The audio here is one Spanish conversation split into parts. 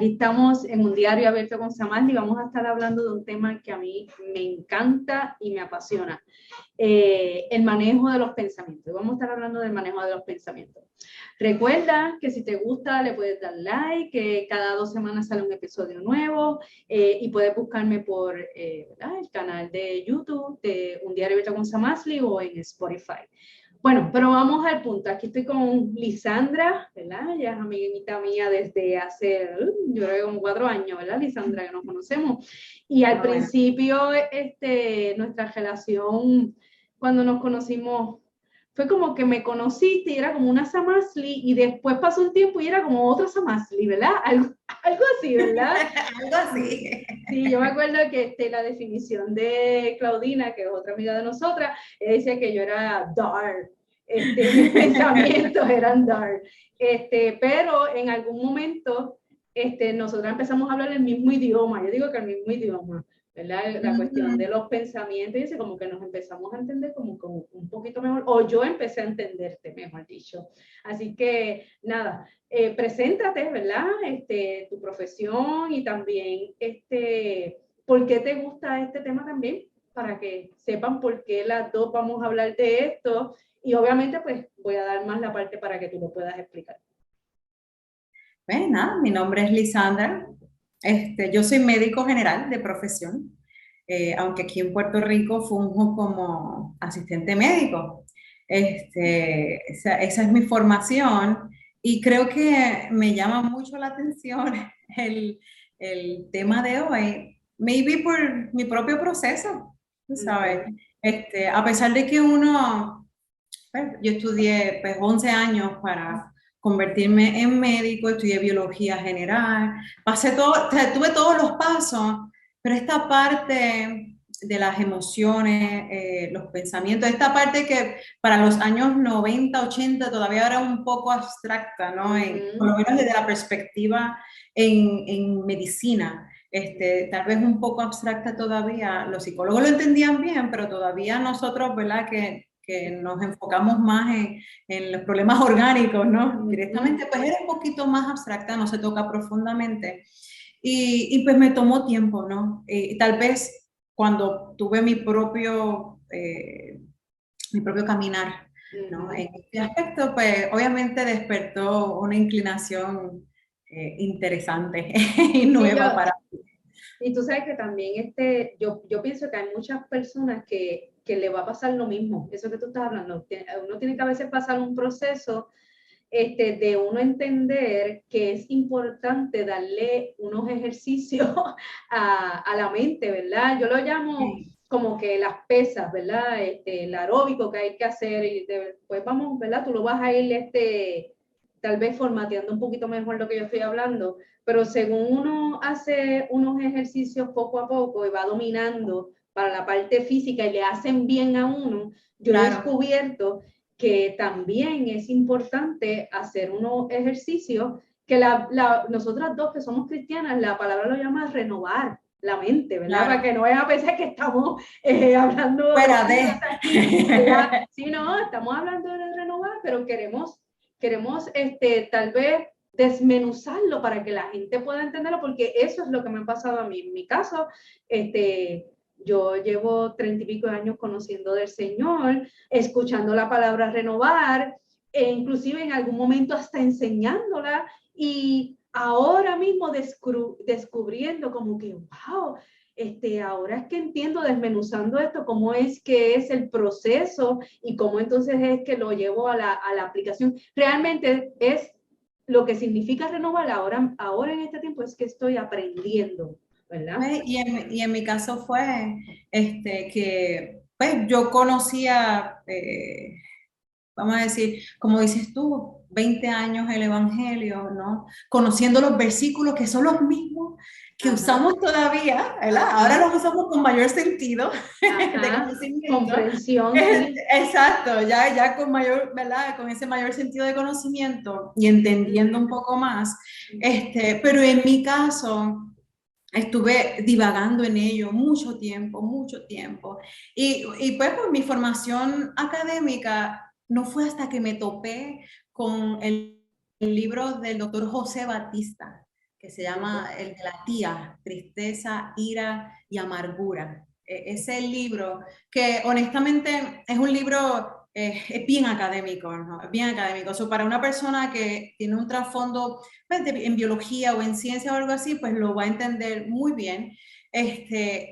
Aquí estamos en un diario abierto con Samadhi y vamos a estar hablando de un tema que a mí me encanta y me apasiona, el manejo de los pensamientos. Vamos a estar hablando del manejo de los pensamientos. Recuerda que si te gusta le puedes dar like, que cada 2 semanas sale un episodio nuevo y puedes buscarme por el canal de YouTube de Un Diario Abierto con Samadhi o en Spotify. Bueno, pero vamos al punto. Aquí estoy con Lisandra, ¿verdad? Ella es amiguita mía desde hace, yo creo que como 4 años, ¿verdad, Lisandra? Que nos conocemos. Y al principio, nuestra relación, cuando nos conocimos, fue como que me conociste y era como una Samasli, y después pasó un tiempo y era como otra Samasli, ¿verdad? Algo así, ¿verdad? Algo así. Sí, yo me acuerdo que la definición de Claudina, que es otra amiga de nosotras, ella decía que yo era dark, mis pensamientos eran dark, pero en algún momento nosotras empezamos a hablar el mismo idioma, yo digo que el mismo idioma, ¿verdad? La cuestión de los pensamientos, y como que nos empezamos a entender como un poquito mejor, o yo empecé a entenderte, mejor dicho. Así que, nada, preséntate, ¿verdad? Tu profesión y también por qué te gusta este tema también, para que sepan por qué las dos vamos a hablar de esto, y obviamente pues voy a dar más la parte para que tú lo puedas explicar. Pues nada, mi nombre es Lisandra. Yo soy médico general de profesión, aunque aquí en Puerto Rico funjo como asistente médico. Esa es mi formación y creo que me llama mucho la atención el, el tema de hoy, maybe por mi propio proceso, tú sabes. Okay. A pesar de que uno, pues, yo estudié pues, 11 años para convertirme en médico, estudié biología general, pasé todo, o sea, tuve todos los pasos, pero esta parte de las emociones, los pensamientos, esta parte que para los años 90 80 todavía era un poco abstracta, ¿no? Por lo menos desde la perspectiva en medicina. Tal vez un poco abstracta todavía, los psicólogos lo entendían bien, pero todavía nosotros, ¿verdad? Que nos enfocamos más en los problemas orgánicos, ¿no? Directamente, pues era un poquito más abstracta, no se toca profundamente. Y pues me tomó tiempo, ¿no? Tal vez cuando tuve mi propio caminar, ¿no? En este aspecto, pues obviamente despertó una inclinación interesante y Sí, nueva para. y tú sabes que también yo pienso que hay muchas personas que le va a pasar lo mismo, eso que tú estás hablando. Uno tiene que a veces pasar un proceso de uno entender que es importante darle unos ejercicios a la mente, ¿verdad? Yo lo llamo Sí. como que las pesas, ¿verdad? El aeróbico que hay que hacer y después vamos, ¿verdad? Tú lo vas a ir tal vez formateando un poquito mejor lo que yo estoy hablando, pero según uno hace unos ejercicios poco a poco y va dominando para la parte física y le hacen bien a uno, yo he Claro. descubierto que también es importante hacer unos ejercicios que nosotras dos que somos cristianas, la palabra lo llama renovar la mente, ¿verdad? Para Claro, que no es a pesar que estamos hablando de fuera de. aquí, ¿verdad? Sí, no, estamos hablando de renovar, pero queremos tal vez desmenuzarlo para que la gente pueda entenderlo, porque eso es lo que me ha pasado a mí. En mi caso, yo llevo 30 y pico de años conociendo del Señor, escuchando la palabra renovar, e inclusive en algún momento hasta enseñándola, y ahora mismo descubriendo como que, wow, ahora es que entiendo, desmenuzando esto, cómo es que es el proceso y cómo entonces es que lo llevo a la aplicación. Realmente es lo que significa renovar ahora en este tiempo, es que estoy aprendiendo, ¿verdad? Y en mi caso fue que pues, yo conocía, vamos a decir, como dices tú, 20 años el Evangelio, ¿no? Conociendo los versículos que son los mismos que Ajá, usamos todavía, ¿verdad? Ahora ajá, los usamos con mayor sentido de ajá, conocimiento. comprensión, sí. Exacto, ya con mayor, ¿verdad? Con ese mayor sentido de conocimiento y entendiendo un poco más. Pero en mi caso, estuve divagando en ello mucho tiempo, mucho tiempo. Y pues por mi formación académica no fue hasta que me topé con el libro del doctor José Batista, que se llama el de la tía, tristeza, ira y amargura. Ese libro, que honestamente es un libro es bien académico, ¿no? Es bien académico. So, para una persona que tiene un trasfondo pues, en biología o en ciencia o algo así, pues lo va a entender muy bien.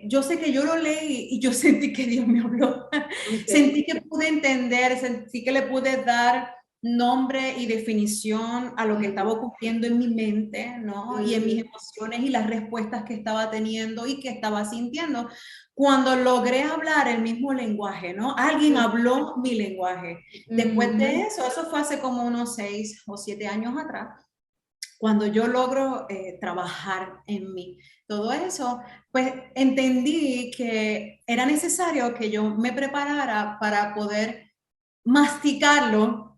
Yo sé que yo lo leí y yo sentí que Dios me habló. Okay. Sentí que pude entender, sentí que le pude dar nombre y definición a lo que estaba ocurriendo en mi mente, ¿no? Y en mis emociones y las respuestas que estaba teniendo y que estaba sintiendo. Cuando logré hablar el mismo lenguaje, ¿no? Alguien habló mi lenguaje. Después de eso fue hace como unos 6 o 7 años atrás, cuando yo logro trabajar en mí. Todo eso, pues entendí que era necesario que yo me preparara para poder masticarlo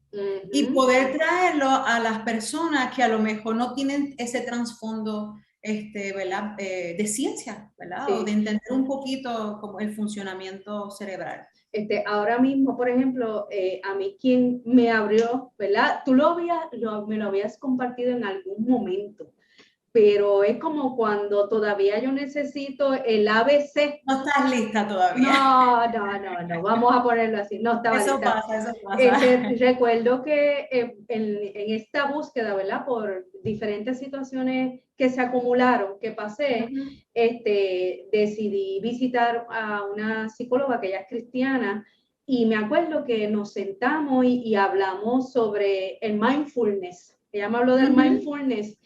y poder traerlo a las personas que a lo mejor no tienen ese trasfondo ¿verdad? De ciencia, ¿verdad? Sí. O de entender un poquito como el funcionamiento cerebral. Ahora mismo, por ejemplo, a mí quien me abrió, ¿verdad? Tú me lo habías compartido en algún momento, pero es como cuando todavía yo necesito el ABC. No estás lista todavía. No, vamos a ponerlo así, no estaba eso lista. Eso pasa. Recuerdo que en esta búsqueda, ¿verdad? Por diferentes situaciones que se acumularon, que pasé, decidí visitar a una psicóloga que ella es cristiana, y me acuerdo que nos sentamos y hablamos sobre el mindfulness. Ella me habló del mindfulness.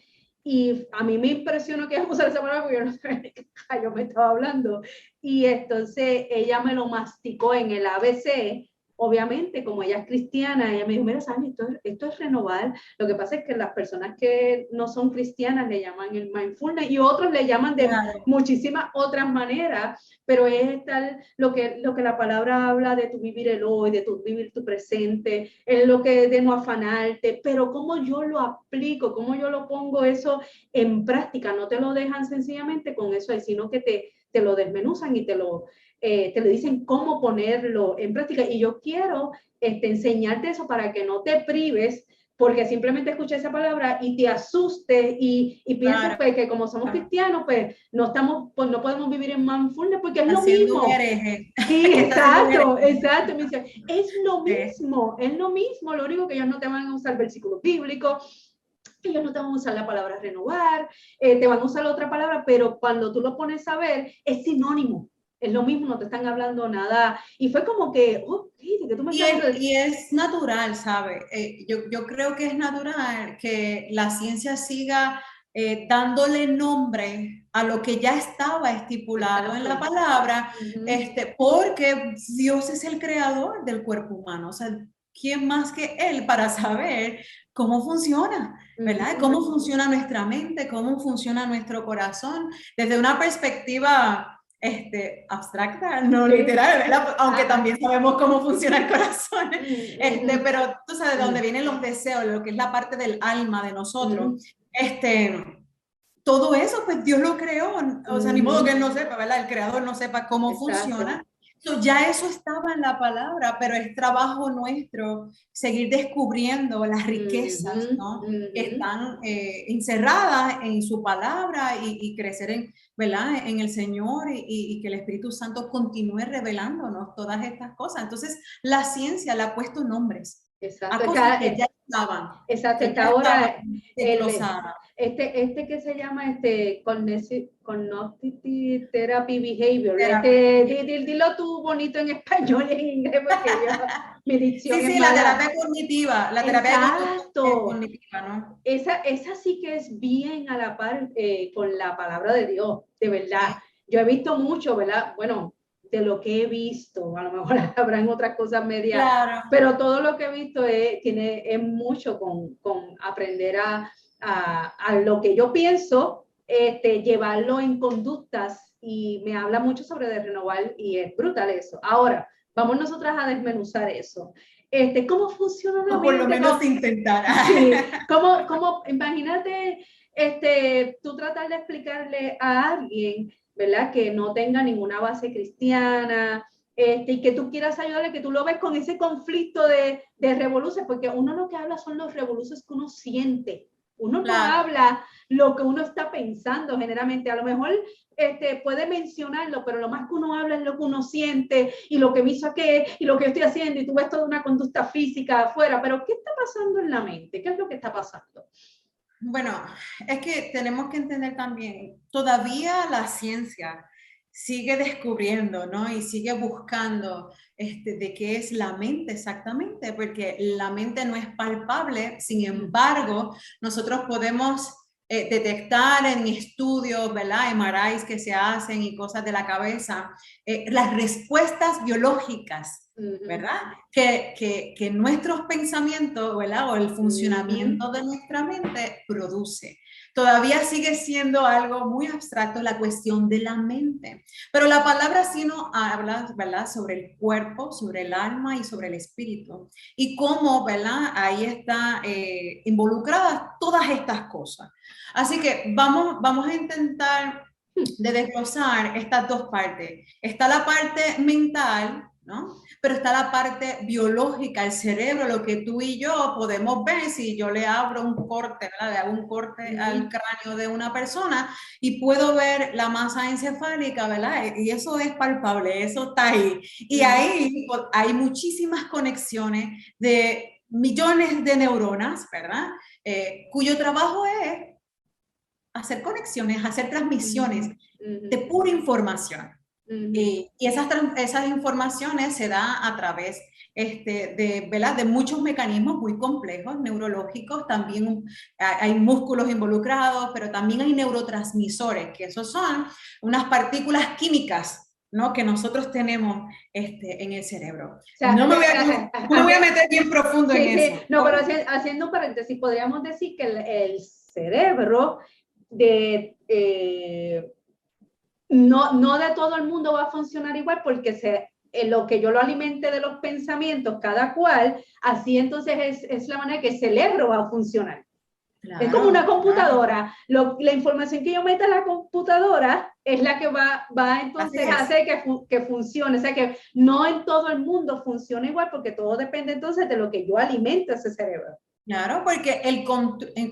Y a mí me impresionó que ella usara esa palabra porque yo no sabía de qué yo me estaba hablando. Y entonces ella me lo masticó en el ABC. Obviamente, como ella es cristiana, ella me dijo, mira, Sandy, esto es renovar. Lo que pasa es que las personas que no son cristianas le llaman el mindfulness y otros le llaman de muchísimas otras maneras, pero es tal lo que la palabra habla de tu vivir el hoy, de tu vivir tu presente, es lo que de no afanarte, pero cómo yo lo aplico, cómo yo lo pongo eso en práctica, no te lo dejan sencillamente con eso ahí, sino que te lo desmenuzan y te lo dicen cómo ponerlo en práctica. Y yo quiero enseñarte eso para que no te prives, porque simplemente escuché esa palabra y te asustes y piensas pues, que como somos cristianos, pues no podemos vivir en mindfulness porque es lo mismo. Sí, exacto. Me dice, es lo mismo, lo único que ellos no te van a usar versículos bíblicos, ellos no te van a usar la palabra renovar, te van a usar otra palabra, pero cuando tú lo pones a ver, es sinónimo. Es lo mismo, no te están hablando nada. Y fue como que, ¿de qué tú me estás hablando? Y es natural, ¿sabes? Yo creo que es natural que la ciencia siga dándole nombre a lo que ya estaba estipulado en la palabra, porque Dios es el creador del cuerpo humano. O sea, ¿quién más que Él para saber cómo funciona, ¿verdad? Cómo funciona nuestra mente, cómo funciona nuestro corazón, desde una perspectiva abstracta, no literal, ¿verdad? Aunque también sabemos cómo funciona el corazón, pero tú sabes de dónde vienen los deseos, lo que es la parte del alma de nosotros, todo eso, pues Dios lo creó, o sea, ni modo que Él no sepa, ¿verdad? El creador no sepa cómo funciona. So, ya eso estaba en la palabra, pero es trabajo nuestro seguir descubriendo las riquezas, ¿no? Que están encerradas en su palabra y crecer en, ¿verdad? En el Señor y que el Espíritu Santo continúe revelándonos todas estas cosas. Entonces, la ciencia le ha puesto nombres. Exacto. A cosas que ya estaban. Exacto. Que ya ahora este que se llama Cognitive Therapy Behavior. Dilo tú bonito en español y en inglés porque mi dicción es la terapia cognitiva. La terapia cognitiva, ¿no? Esa sí que es bien a la par con la palabra de Dios, de verdad. Yo he visto mucho, ¿verdad? Bueno, de lo que he visto, a lo mejor habrán otras cosas medias, pero todo lo que he visto tiene mucho con aprender a lo que yo pienso, llevarlo en conductas, y me habla mucho sobre de renovar y es brutal eso. Ahora, vamos nosotras a desmenuzar eso. ¿Cómo funciona la mente? Por lo menos intentar. Sí, imagínate, tú tratar de explicarle a alguien, ¿verdad? Que no tenga ninguna base cristiana, y que tú quieras ayudarle, que tú lo ves con ese conflicto de revoluciones, porque uno lo que habla son los revoluciones que uno siente. Uno no habla lo que uno está pensando generalmente. A lo mejor puede mencionarlo, pero lo más que uno habla es lo que uno siente y lo que me hizo qué y lo que yo estoy haciendo, y tú ves toda una conducta física afuera, pero ¿qué está pasando en la mente? ¿Qué es lo que está pasando? Bueno, es que tenemos que entender también, todavía la ciencia sigue descubriendo, ¿no? Y sigue buscando de qué es la mente exactamente, porque la mente no es palpable. Sin embargo, nosotros podemos detectar en estudios, ¿verdad? MRIs que se hacen y cosas de la cabeza, las respuestas biológicas, ¿verdad? Que nuestros pensamientos, ¿verdad? O el funcionamiento de nuestra mente produce. Todavía sigue siendo algo muy abstracto la cuestión de la mente, pero la palabra sí nos habla, ¿verdad? Sobre el cuerpo, sobre el alma y sobre el espíritu, y cómo, ¿verdad? Ahí está involucradas todas estas cosas. Así que vamos a intentar de desglosar estas dos partes. Está la parte mental, ¿no? Pero está la parte biológica, el cerebro, lo que tú y yo podemos ver si yo le abro un corte, ¿verdad? Le hago un corte al cráneo de una persona y puedo ver la masa encefálica, ¿verdad? Y eso es palpable, eso está ahí. Y ahí hay muchísimas conexiones de millones de neuronas, ¿verdad? Cuyo trabajo es hacer conexiones, hacer transmisiones de pura información. Y esas informaciones se dan a través ¿verdad? De muchos mecanismos muy complejos, neurológicos. También hay músculos involucrados, pero también hay neurotransmisores, que esos son unas partículas químicas, ¿no? Que nosotros tenemos en el cerebro. O sea, no me voy a meter bien profundo en eso. No, pero haciendo un paréntesis, podríamos decir que el cerebro no de todo el mundo va a funcionar igual, porque lo que yo lo alimente de los pensamientos, cada cual, así entonces es la manera que el cerebro va a funcionar. Claro, es como una computadora. Claro. La información que yo meta en la computadora es la que va entonces a hacer que funcione. O sea que no en todo el mundo funciona igual, porque todo depende entonces de lo que yo alimente ese cerebro. Claro, porque el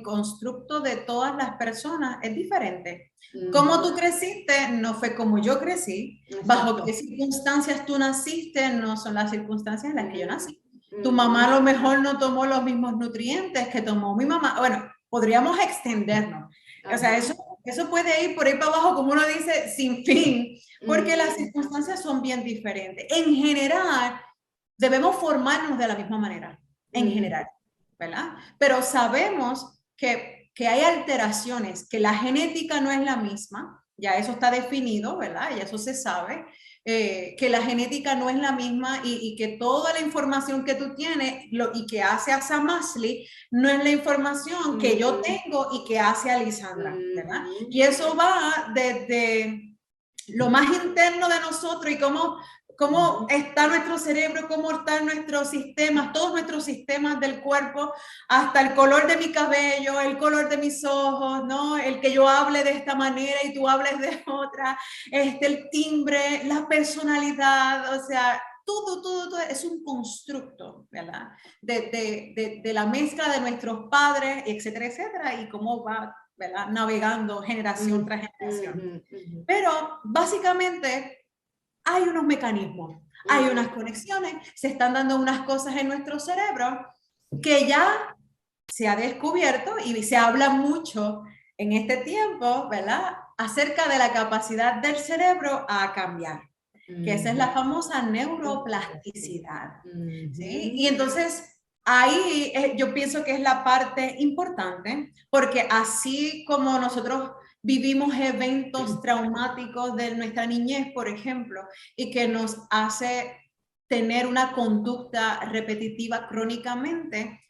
constructo de todas las personas es diferente. Como tú creciste no fue como yo crecí. Exacto. Bajo qué circunstancias tú naciste no son las circunstancias en las que yo nací. Tu mamá a lo mejor no tomó los mismos nutrientes que tomó mi mamá. Bueno, podríamos extendernos. O sea, eso puede ir por ahí para abajo, como uno dice, sin fin, porque las circunstancias son bien diferentes. En general, debemos formarnos de la misma manera, en general, ¿verdad? Pero sabemos que hay alteraciones, que la genética no es la misma, ya eso está definido, ¿verdad? Ya eso se sabe, que la genética no es la misma y que toda la información que tú tienes y que hace a Samasli no es la información que yo tengo y que hace a Lisandra, ¿verdad? Y eso va desde lo más interno de nosotros y cómo está nuestro cerebro, cómo están nuestros sistemas, todos nuestros sistemas del cuerpo, hasta el color de mi cabello, el color de mis ojos, ¿no? El que yo hable de esta manera y tú hables de otra, el timbre, la personalidad, o sea, todo es un constructo, ¿verdad? De la mezcla de nuestros padres, etcétera, etcétera, y cómo va, ¿verdad? Navegando generación tras generación. Pero básicamente hay unos mecanismos, hay unas conexiones, se están dando unas cosas en nuestro cerebro que ya se ha descubierto y se habla mucho en este tiempo, ¿verdad? Acerca de la capacidad del cerebro a cambiar, que esa es la famosa neuroplasticidad, ¿sí? Y entonces ahí yo pienso que es la parte importante, porque así como nosotros vivimos eventos traumáticos de nuestra niñez, por ejemplo, y que nos hace tener una conducta repetitiva crónicamente,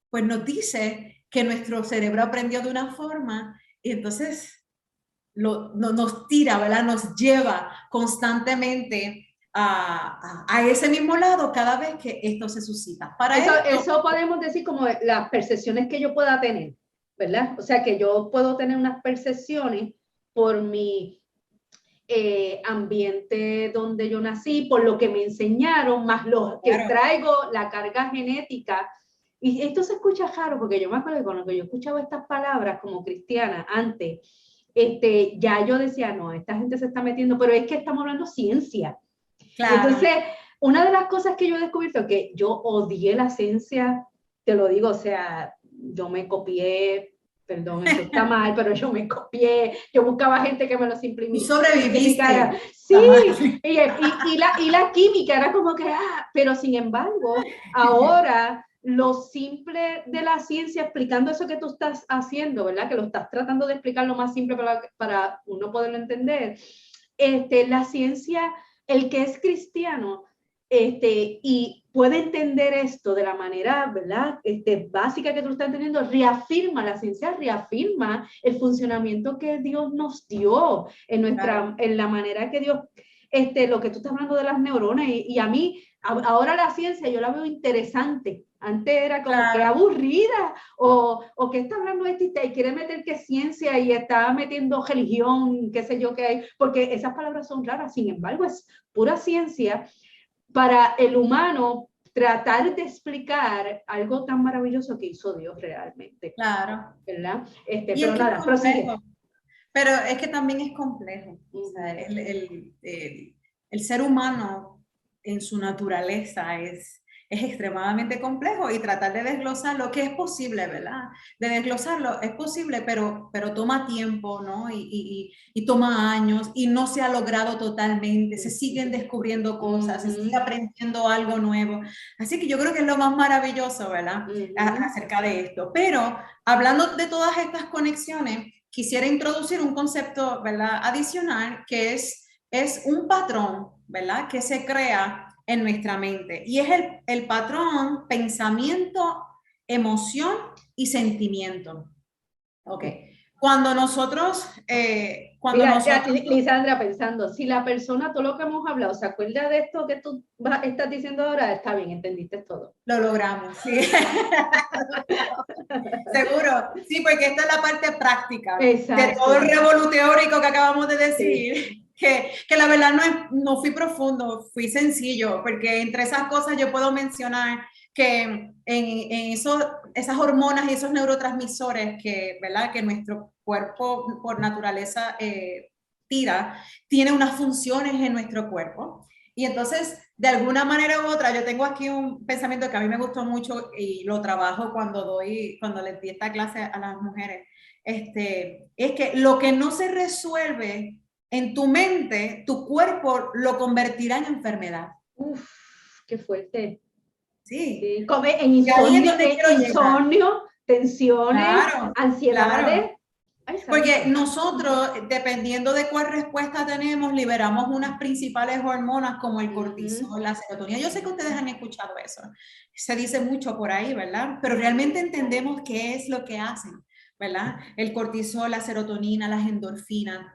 pues nos dice que nuestro cerebro aprendió de una forma y entonces nos tira, ¿verdad? Nos lleva constantemente a ese mismo lado cada vez que esto se suscita. Eso podemos decir como las percepciones que yo pueda tener, ¿verdad? O sea, que yo puedo tener unas percepciones por mi ambiente donde yo nací, por lo que me enseñaron, más lo que traigo, la carga genética Y esto se escucha raro, porque yo me acuerdo que cuando yo escuchaba estas palabras como cristiana antes, ya yo decía, no, esta gente se está metiendo, pero es que estamos hablando ciencia. Claro. Y entonces, una de las cosas que yo he descubierto, que yo odié la ciencia, te lo digo, o sea, yo me copié, perdón, eso está mal, pero yo me copié, yo buscaba gente que me lo simplificara. Sobreviviste. Sí, y la química era como que, pero sin embargo, ahora lo simple de la ciencia, explicando eso que tú estás haciendo, ¿verdad? Que lo estás tratando de explicar lo más simple para uno poderlo entender. La ciencia, el que es cristiano, y puede entender esto de la manera, ¿verdad? Básica que tú estás entendiendo, la ciencia reafirma el funcionamiento que Dios nos dio en la manera que Dios, lo que tú estás hablando de las neuronas, y a mí, ahora la ciencia yo la veo interesante. Antes era como que aburrida, o que está hablando y quiere meter que ciencia y está metiendo religión, qué sé yo qué hay, porque esas palabras son raras, sin embargo es pura ciencia para el humano tratar de explicar algo tan maravilloso que hizo Dios realmente. Claro. ¿Verdad? Pero nada, prosigue. Pero es que también es complejo. O sea, el ser humano en su naturaleza es extremadamente complejo, y tratar de desglosarlo, que es posible, ¿verdad? De desglosarlo es posible, pero toma tiempo, ¿no? Y toma años, y no se ha logrado totalmente, se siguen descubriendo cosas, se sigue aprendiendo algo nuevo. Así que yo creo que es lo más maravilloso, ¿verdad? Acerca de esto. Pero hablando de todas estas conexiones, quisiera introducir un concepto, ¿verdad?, adicional, que es un patrón, ¿verdad?, que se crea en nuestra mente, y es el patrón pensamiento, emoción y sentimiento. Ok. Cuando nosotros... Lisandra, pensando, si la persona, todo lo que hemos hablado, se acuerda de esto que tú estás diciendo ahora, está bien, entendiste todo. Lo logramos, sí. Seguro, sí, porque esta es la parte práctica. Exacto. De todo el revolú teórico que acabamos de decir. Sí. Que la verdad no fui profundo, fui sencillo, porque entre esas cosas yo puedo mencionar que en esas hormonas y esos neurotransmisores ¿verdad?, que nuestro cuerpo por naturaleza tiene unas funciones en nuestro cuerpo. Y entonces, de alguna manera u otra, yo tengo aquí un pensamiento que a mí me gustó mucho y lo trabajo cuando les di esta clase a las mujeres. Es que lo que no se resuelve en tu mente, tu cuerpo lo convertirá en enfermedad. Uf, qué fuerte. Sí. En insomnio, tensiones, claro, ansiedades. Claro. Porque nosotros, dependiendo de cuál respuesta tenemos, liberamos unas principales hormonas como el cortisol, la serotonina. Yo sé que ustedes han escuchado eso. Se dice mucho por ahí, ¿verdad? Pero realmente entendemos qué es lo que hacen, ¿verdad? El cortisol, la serotonina, las endorfinas.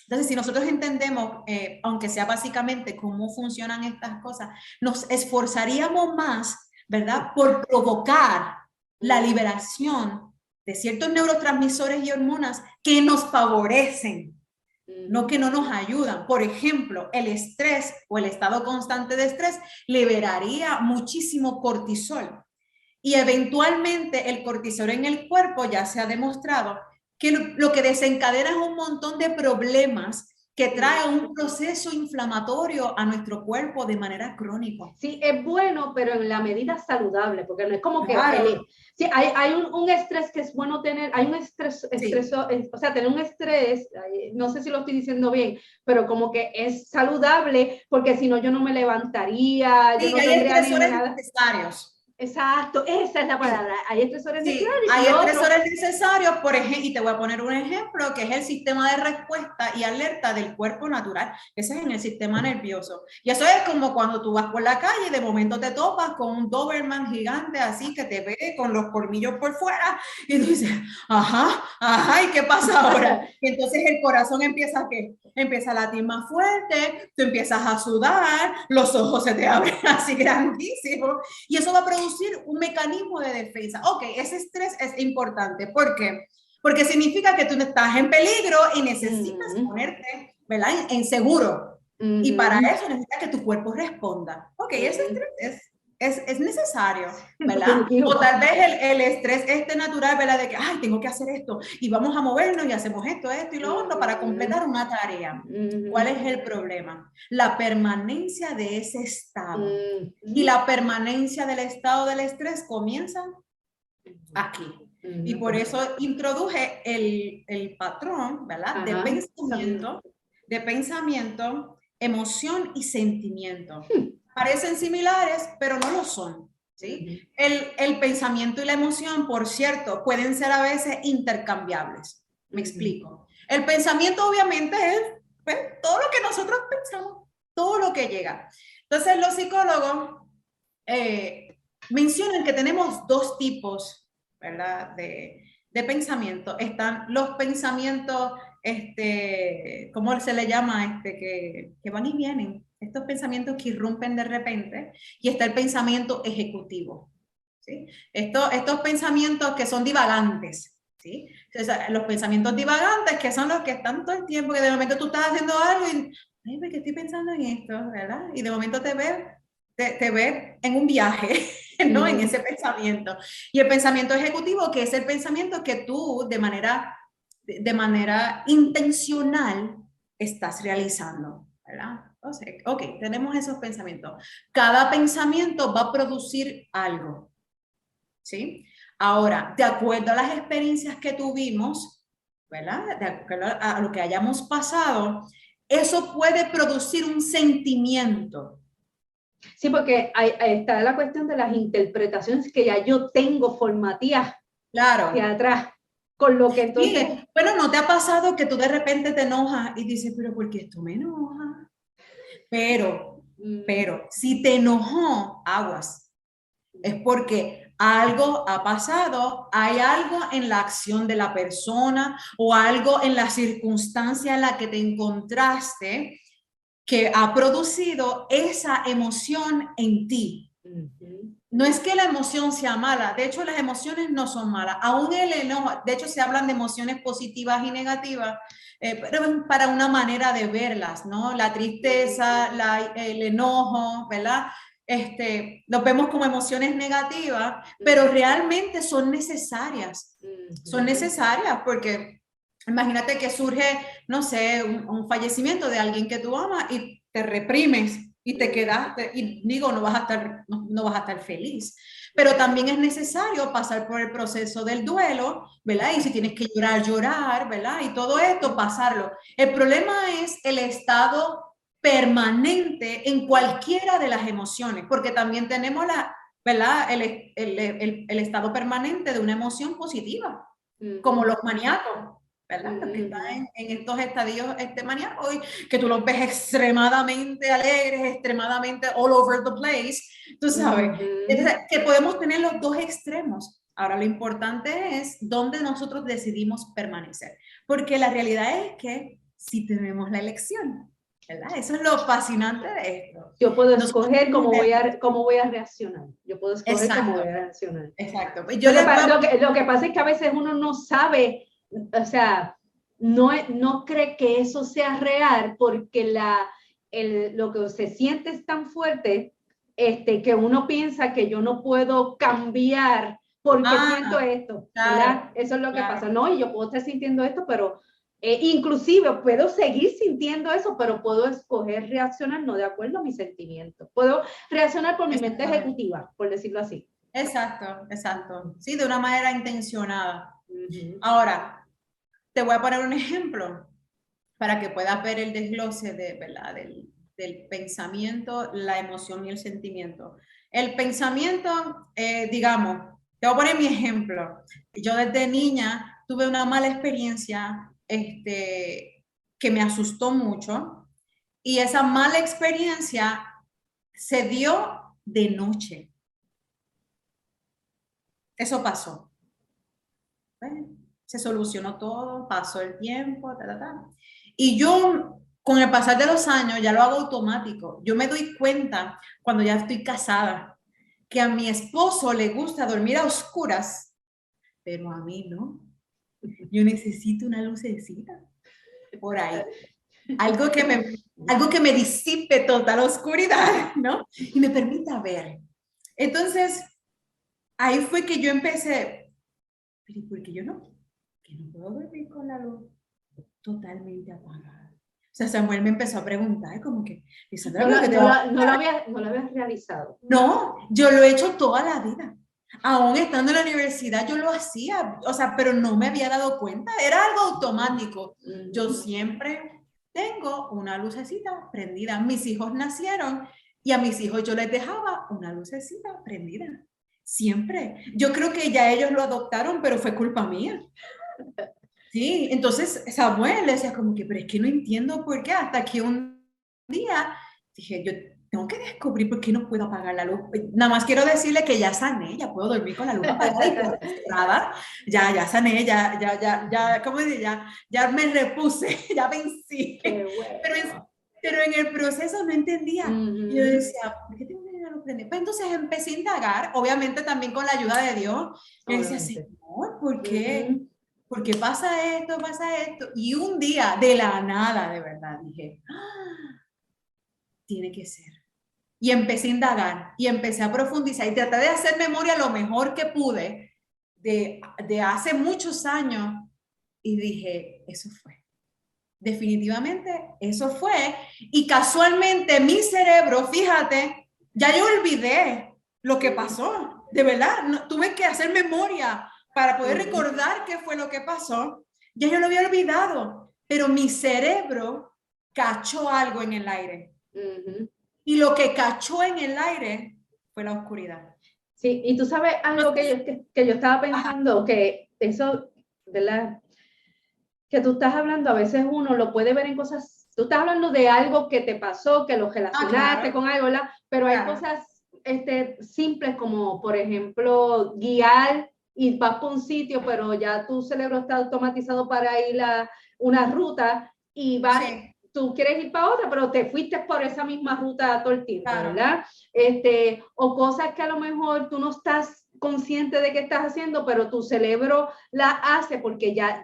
Entonces, si nosotros entendemos, aunque sea básicamente cómo funcionan estas cosas, nos esforzaríamos más, ¿verdad?, por provocar la liberación de ciertos neurotransmisores y hormonas que nos favorecen, no que no nos ayudan. Por ejemplo, el estrés o el estado constante de estrés liberaría muchísimo cortisol, y eventualmente el cortisol en el cuerpo ya se ha demostrado que lo que desencadena es un montón de problemas que trae un proceso inflamatorio a nuestro cuerpo de manera crónica. Sí, es bueno, pero en la medida saludable, porque no es como que... Claro. Sí, hay un estrés que es bueno tener, hay un estrés, sí. O sea, tener un estrés, no sé si lo estoy diciendo bien, pero como que es saludable, porque si no yo no me levantaría, sí, yo no hay estresores necesarios. Exacto, esa es la palabra. Hay estresores necesarios. Hay estresores necesarios, por ejemplo, y te voy a poner un ejemplo, que es el sistema de respuesta y alerta del cuerpo natural. Ese es en el sistema nervioso. Y eso es como cuando tú vas por la calle y de momento te topas con un Doberman gigante así que te ve con los colmillos por fuera y tú dices, ¿y qué pasa ahora? Y entonces el corazón empieza a latir más fuerte, tú empiezas a sudar, los ojos se te abren así grandísimos, y eso va a producir un mecanismo de defensa. Ok, ese estrés es importante. ¿Por qué? Porque significa que tú estás en peligro y necesitas ponerte, ¿verdad?, en seguro. Y para eso necesitas que tu cuerpo responda. Ok, ese estrés es necesario, ¿verdad? Definitivo. O tal vez el estrés natural, ¿verdad? De que, ay, tengo que hacer esto y vamos a movernos y hacemos esto y lo otro para completar una tarea. ¿Cuál es el problema? La permanencia de ese estado. Y la permanencia del estado del estrés comienza aquí. Y por eso introduje el patrón, ¿verdad? De pensamiento, emoción y sentimiento. Parecen similares, pero no lo son. ¿Sí? El pensamiento y la emoción, por cierto, pueden ser a veces intercambiables. Me explico. El pensamiento obviamente es pues, todo lo que nosotros pensamos, todo lo que llega. Entonces los psicólogos mencionan que tenemos dos tipos, ¿verdad? De pensamiento. Están los pensamientos, ¿cómo se le llama? Que van y vienen. Estos pensamientos que irrumpen de repente. Y está el pensamiento ejecutivo. ¿Sí? Estos pensamientos que son divagantes. ¿Sí? Entonces, los pensamientos divagantes que son los que están todo el tiempo, que de momento tú estás haciendo algo y, ay, ¿por qué estoy pensando en esto? ¿Verdad? Y de momento te ves en un viaje, ¿no? En ese pensamiento. Y el pensamiento ejecutivo, que es el pensamiento que tú de manera intencional estás realizando, ¿verdad? Entonces, ok, tenemos esos pensamientos. Cada pensamiento va a producir algo, ¿sí? Ahora, de acuerdo a las experiencias que tuvimos, ¿verdad? De acuerdo a lo que hayamos pasado, eso puede producir un sentimiento. Sí, porque ahí está la cuestión de las interpretaciones que ya yo tengo formativas hacia atrás, con lo que entonces... Sí, bueno, ¿no te ha pasado que tú de repente te enojas y dices, pero ¿por qué esto me enoja? Pero, si te enojó, aguas. Es porque algo ha pasado, hay algo en la acción de la persona o algo en la circunstancia en la que te encontraste que ha producido esa emoción en ti. No es que la emoción sea mala, de hecho las emociones no son malas, aún el enojo, de hecho se hablan de emociones positivas y negativas, pero para una manera de verlas, ¿no? La tristeza, el enojo, ¿verdad? Los vemos como emociones negativas, pero realmente son necesarias. Son necesarias porque imagínate que surge, no sé, un fallecimiento de alguien que tú amas y te reprimes y te quedaste, y digo, no vas a estar feliz. Pero también es necesario pasar por el proceso del duelo, ¿verdad? Y si tienes que llorar, llorar, ¿verdad? Y todo esto, pasarlo. El problema es el estado permanente en cualquiera de las emociones, porque también tenemos ¿verdad? El estado permanente de una emoción positiva, como los maníacos, ¿verdad? Los que están en estos estadios maníacos, que tú los ves extremadamente alegres, extremadamente all over the place, tú sabes, que podemos tener los dos extremos. Ahora, lo importante es dónde nosotros decidimos permanecer, porque la realidad es que sí tenemos la elección, ¿verdad? Eso es lo fascinante de esto. Yo puedo escoger cómo voy a reaccionar. Yo puedo escoger cómo voy a reaccionar. Exacto. Lo que pasa es que a veces uno no sabe, o sea, no cree que eso sea real porque lo que se siente es tan fuerte que uno piensa que yo no puedo cambiar porque siento esto, claro, ¿verdad? Eso es lo que pasa. No, y yo puedo estar sintiendo esto, pero inclusive puedo seguir sintiendo eso, pero puedo escoger reaccionar no de acuerdo a mis sentimientos. Puedo reaccionar por mi mente ejecutiva, por decirlo así. Exacto. Sí, de una manera intencionada. Ahora, te voy a poner un ejemplo para que puedas ver el desglose ¿verdad? Del pensamiento, la emoción y el sentimiento. El pensamiento, digamos, te voy a poner mi ejemplo. Yo desde niña tuve una mala experiencia que me asustó mucho y esa mala experiencia se dio de noche. Eso pasó. Bueno, se solucionó todo, pasó el tiempo, Y yo, con el pasar de los años, ya lo hago automático. Yo me doy cuenta cuando ya estoy casada que a mi esposo le gusta dormir a oscuras, pero a mí no. Yo necesito una lucecita por ahí. Algo que me disipe toda la oscuridad, ¿no? Y me permita ver. Entonces, ahí fue que yo empecé, pero ¿por qué yo no? Que no puedo dormir con la luz totalmente apagada. O sea, Samuel me empezó a preguntar, como que, Lisandra, ¿pero qué te va a pasar? No lo habías realizado. No, yo lo he hecho toda la vida. Aún estando en la universidad, yo lo hacía, o sea, pero no me había dado cuenta, era algo automático. Yo siempre tengo una lucecita prendida. Mis hijos nacieron y a mis hijos yo les dejaba una lucecita prendida. Siempre. Yo creo que ya ellos lo adoptaron, pero fue culpa mía. Sí, entonces Samuel le decía como que, pero es que no entiendo por qué, hasta que un día dije, yo tengo que descubrir por qué no puedo apagar la luz. Nada más quiero decirle que ya sané, ya puedo dormir con la luz apagada y puerta cerrada, ya sané, ¿cómo dice? Ya me repuse, ya vencí. Qué bueno. Pero en el proceso no entendía. Y yo decía, ¿por qué tengo que la luz prendida? Pues entonces empecé a indagar, obviamente también con la ayuda de Dios. Yo decía, Señor, ¿por qué? Porque pasa esto, pasa esto. Y un día, de la nada, de verdad, dije, "Ah, tiene que ser". Y empecé a indagar y empecé a profundizar y traté de hacer memoria lo mejor que pude de hace muchos años. Y dije, eso fue. Definitivamente, eso fue. Y casualmente mi cerebro, fíjate, ya yo olvidé lo que pasó. De verdad, no, tuve que hacer memoria para poder recordar qué fue lo que pasó. Ya yo lo había olvidado, pero mi cerebro cachó algo en el aire. Y lo que cachó en el aire fue la oscuridad. Sí, y tú sabes algo que yo estaba pensando, que eso, ¿verdad? Que tú estás hablando, a veces uno lo puede ver en cosas, tú estás hablando de algo que te pasó, que lo relacionaste claro, con algo, ¿verdad? Pero hay cosas simples como, por ejemplo, guiar y vas por un sitio, pero ya tu cerebro está automatizado para ir a una ruta y vas, tú quieres ir para otra, pero te fuiste por esa misma ruta todo el tiempo, ¿verdad? O cosas que a lo mejor tú no estás consciente de que estás haciendo, pero tu cerebro la hace porque ya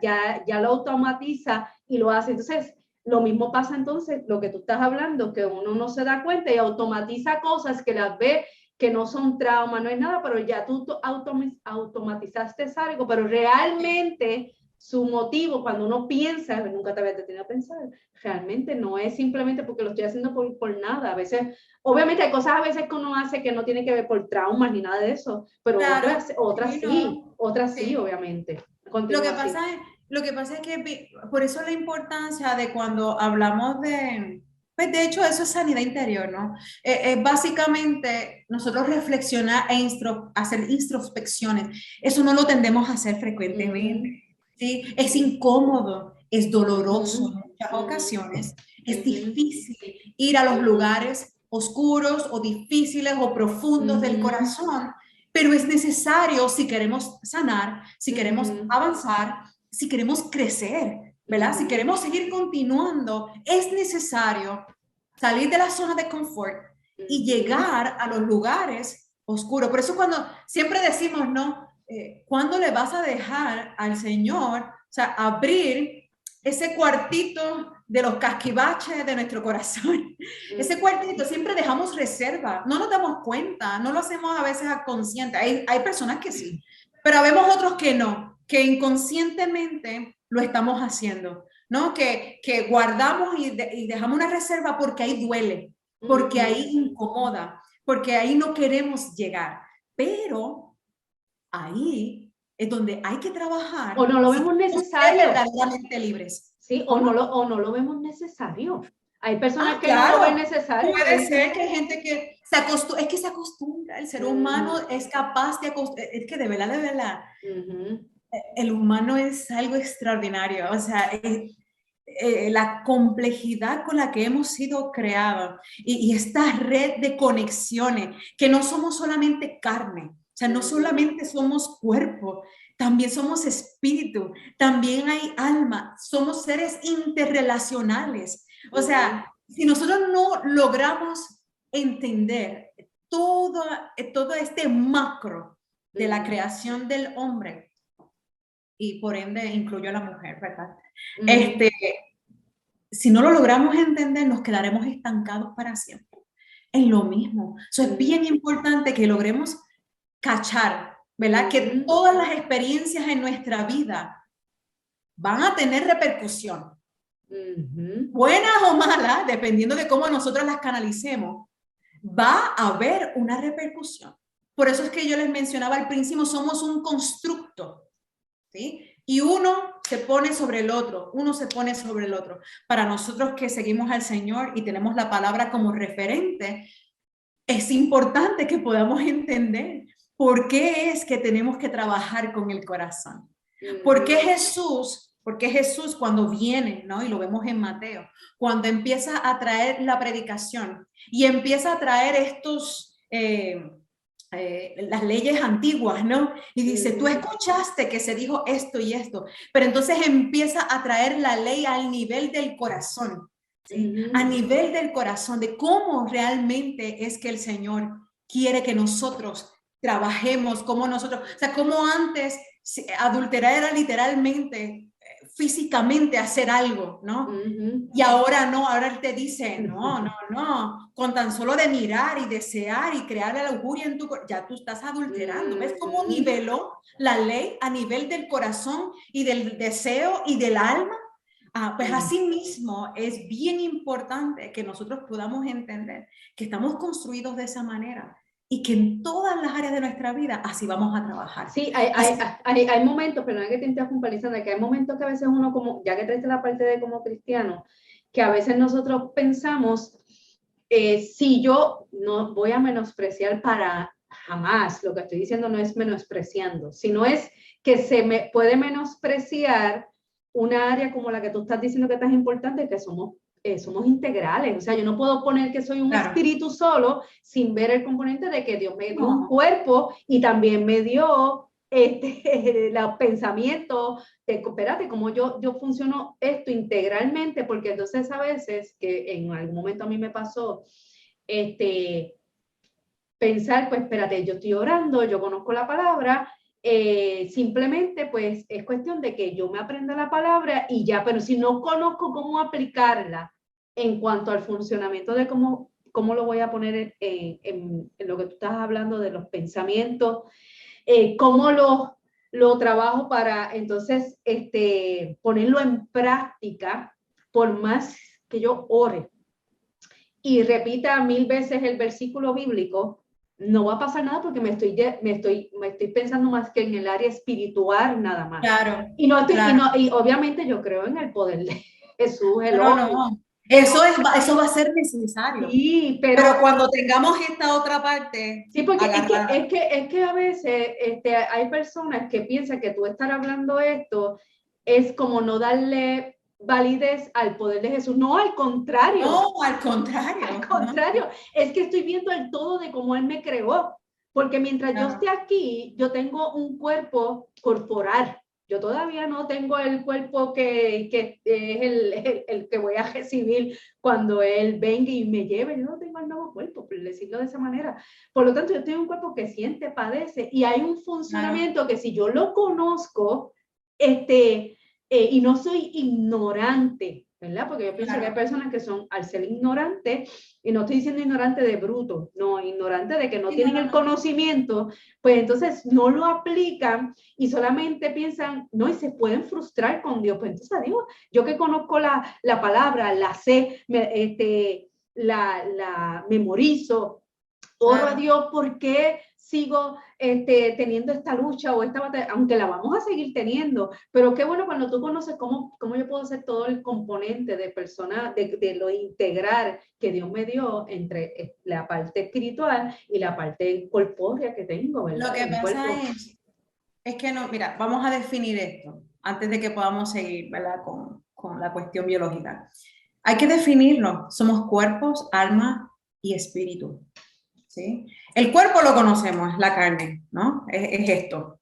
lo automatiza y lo hace. Entonces, lo mismo pasa entonces, lo que tú estás hablando, que uno no se da cuenta y automatiza cosas que las ve que no son trauma, no es nada, pero ya tú automatizaste algo, pero realmente su motivo, cuando uno piensa, nunca te había detenido a pensar, realmente no es simplemente porque lo estoy haciendo por nada. A veces, obviamente hay cosas a veces que uno hace que no tiene que ver por traumas ni nada de eso, pero otras sí, obviamente. Lo que pasa es que por eso la importancia de cuando hablamos de, pues de hecho eso es sanidad interior, ¿no? Básicamente nosotros reflexionar hacer introspecciones, eso no lo tendemos a hacer frecuentemente, ¿sí? Es incómodo, es doloroso en muchas ocasiones, es difícil ir a los lugares oscuros o difíciles o profundos del corazón, pero es necesario si queremos sanar, si queremos avanzar, si queremos crecer, ¿verdad? Si queremos seguir continuando, es necesario salir de la zona de confort y llegar a los lugares oscuros. Por eso cuando siempre decimos, ¿no? ¿Cuándo le vas a dejar al Señor, o sea, abrir ese cuartito de los casquivaches de nuestro corazón? Ese cuartito siempre dejamos reserva, no nos damos cuenta, no lo hacemos a veces a consciente. Hay personas que sí, pero vemos otros que no, que inconscientemente lo estamos haciendo, ¿no? Que guardamos y dejamos una reserva porque ahí duele, porque ahí incomoda, porque ahí no queremos llegar. Pero ahí es donde hay que trabajar. O no lo vemos necesario. Verdaderamente libres. Sí, o no lo vemos necesario. Hay personas que claro, no lo ven necesario. Puede ser que hay gente que se acostumbra, el ser humano es capaz de acostumbrar, es que de verdad, el humano es algo extraordinario, o sea, la complejidad con la que hemos sido creados y esta red de conexiones, que no somos solamente carne, o sea, no solamente somos cuerpo, también somos espíritu, también hay alma, somos seres interrelacionales. O sea, si nosotros no logramos entender todo este macro de la creación del hombre, y por ende incluyo a la mujer, ¿verdad? Si no lo logramos entender, nos quedaremos estancados para siempre. Es lo mismo. Eso es bien importante que logremos cachar, ¿verdad? Que todas las experiencias en nuestra vida van a tener repercusión. Buenas o malas, dependiendo de cómo nosotros las canalicemos, va a haber una repercusión. Por eso es que yo les mencionaba al principio, somos un constructo, ¿sí? Y uno se pone sobre el otro, uno se pone sobre el otro. Para nosotros que seguimos al Señor y tenemos la palabra como referente, es importante que podamos entender por qué es que tenemos que trabajar con el corazón. ¿Por qué Jesús cuando viene, ¿no? Y lo vemos en Mateo, cuando empieza a traer la predicación y empieza a traer las leyes antiguas, ¿no? Y dice, tú escuchaste que se dijo esto y esto, pero entonces empieza a traer la ley al nivel del corazón, ¿sí? A nivel del corazón, de cómo realmente es que el Señor quiere que nosotros trabajemos, como nosotros, o sea, como antes adulterar era literalmente físicamente hacer algo, ¿no? Y ahora no, ahora él te dice, no, con tan solo de mirar y desear y crear la lujuria en tu corazón, ya tú estás adulterando. ¿Ves cómo niveló la ley a nivel del corazón y del deseo y del alma? Pues así mismo es bien importante que nosotros podamos entender que estamos construidos de esa manera y que en todas las áreas de nuestra vida así vamos a trabajar. Sí, hay momentos, perdón que te interrumpa, Lisandra, que hay momentos que a veces uno como, ya que traes la parte de como cristiano, que a veces nosotros pensamos, si yo no voy a menospreciar para jamás, lo que estoy diciendo no es menospreciando, sino es que se me puede menospreciar una área como la que tú estás diciendo que es tan importante, que somos integrales. O sea, yo no puedo poner que soy un espíritu solo sin ver el componente de que Dios me dio un cuerpo y también me dio los pensamientos de, espérate, cómo yo funciono esto integralmente, porque entonces a veces, que en algún momento a mí me pasó, pensar, pues espérate, yo estoy orando, yo conozco la palabra, simplemente pues es cuestión de que yo me aprenda la palabra y ya, pero si no conozco cómo aplicarla en cuanto al funcionamiento de cómo lo voy a poner en lo que tú estás hablando de los pensamientos, cómo lo trabajo para entonces ponerlo en práctica, por más que yo ore y repita 1000 veces el versículo bíblico, no va a pasar nada porque me estoy pensando más que en el área espiritual nada más. Claro. Y obviamente yo creo en el poder de Jesús. No. Eso va a ser necesario. Sí, pero cuando tengamos esta otra parte. Sí, porque es que a veces hay personas que piensan que tú estar hablando esto es como no darle validez al poder de Jesús. No, al contrario. No, al contrario. Al contrario, es que estoy viendo el todo de cómo Él me creó. Porque mientras yo esté aquí, yo tengo un cuerpo corporal. Yo todavía no tengo el cuerpo que es el que voy a recibir cuando Él venga y me lleve. Yo no tengo el nuevo cuerpo, por decirlo de esa manera. Por lo tanto, yo tengo un cuerpo que siente, padece, y hay un funcionamiento que si yo lo conozco, y no soy ignorante, ¿verdad? Porque yo pienso que hay personas que son, al ser ignorantes, y no estoy diciendo ignorante de bruto, no, ignorante de que no tienen el conocimiento, pues entonces no lo aplican y solamente piensan, no, y se pueden frustrar con Dios. Pues entonces, digo, yo que conozco la palabra, la sé, la memorizo, oro a Dios, ¿por qué sigo teniendo esta lucha o esta batalla? Aunque la vamos a seguir teniendo, pero qué bueno cuando tú conoces cómo yo puedo hacer todo el componente de persona, de lo integrar que Dios me dio entre la parte espiritual y la parte corpórea que tengo, ¿verdad? Lo que pasa es que no, mira, vamos a definir esto antes de que podamos seguir, ¿verdad? Con la cuestión biológica. Hay que definirlo, somos cuerpos, alma y espíritu. ¿Sí? El cuerpo lo conocemos, es la carne, ¿no? Es esto.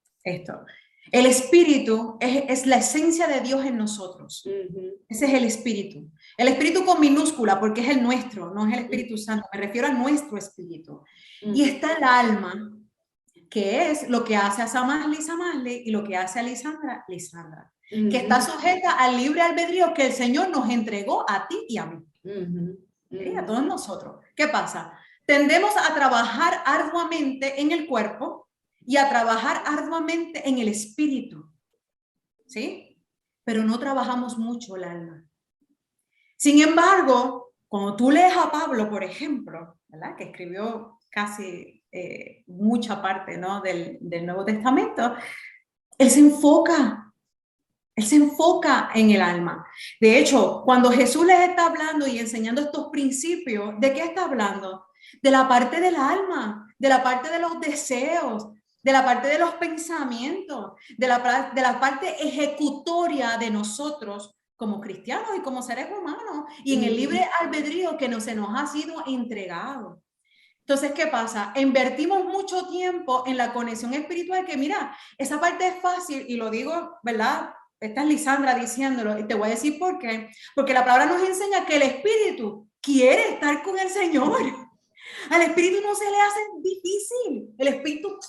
El espíritu es la esencia de Dios en nosotros. Ese es el espíritu. El espíritu con minúscula, porque es el nuestro, no es el Espíritu Santo. Me refiero a nuestro espíritu. Y está el alma, que es lo que hace a Samasli, y lo que hace a Lisandra, que está sujeta al libre albedrío que el Señor nos entregó a ti y a mí. A todos nosotros. ¿Qué pasa? tendemos a trabajar arduamente en el cuerpo y a trabajar arduamente en el espíritu, ¿sí? Pero no trabajamos mucho el alma. Sin embargo, cuando tú lees a Pablo, por ejemplo, ¿verdad? Que escribió casi mucha parte, ¿no? del Nuevo Testamento, él se enfoca en el alma. De hecho, cuando Jesús les está hablando y enseñando estos principios, ¿de qué está hablando? De la parte del alma, de la parte de los deseos, de la parte de los pensamientos, de la parte ejecutoria de nosotros como cristianos y como seres humanos, y en el libre albedrío que se nos ha sido entregado. Entonces, ¿qué pasa? Invertimos mucho tiempo en la conexión espiritual, que mira, esa parte es fácil, y lo digo, ¿verdad? Esta es Lisandra diciéndolo, y te voy a decir por qué. Porque la palabra nos enseña que el espíritu quiere estar con el Señor. Al espíritu no se le hace difícil. El espíritu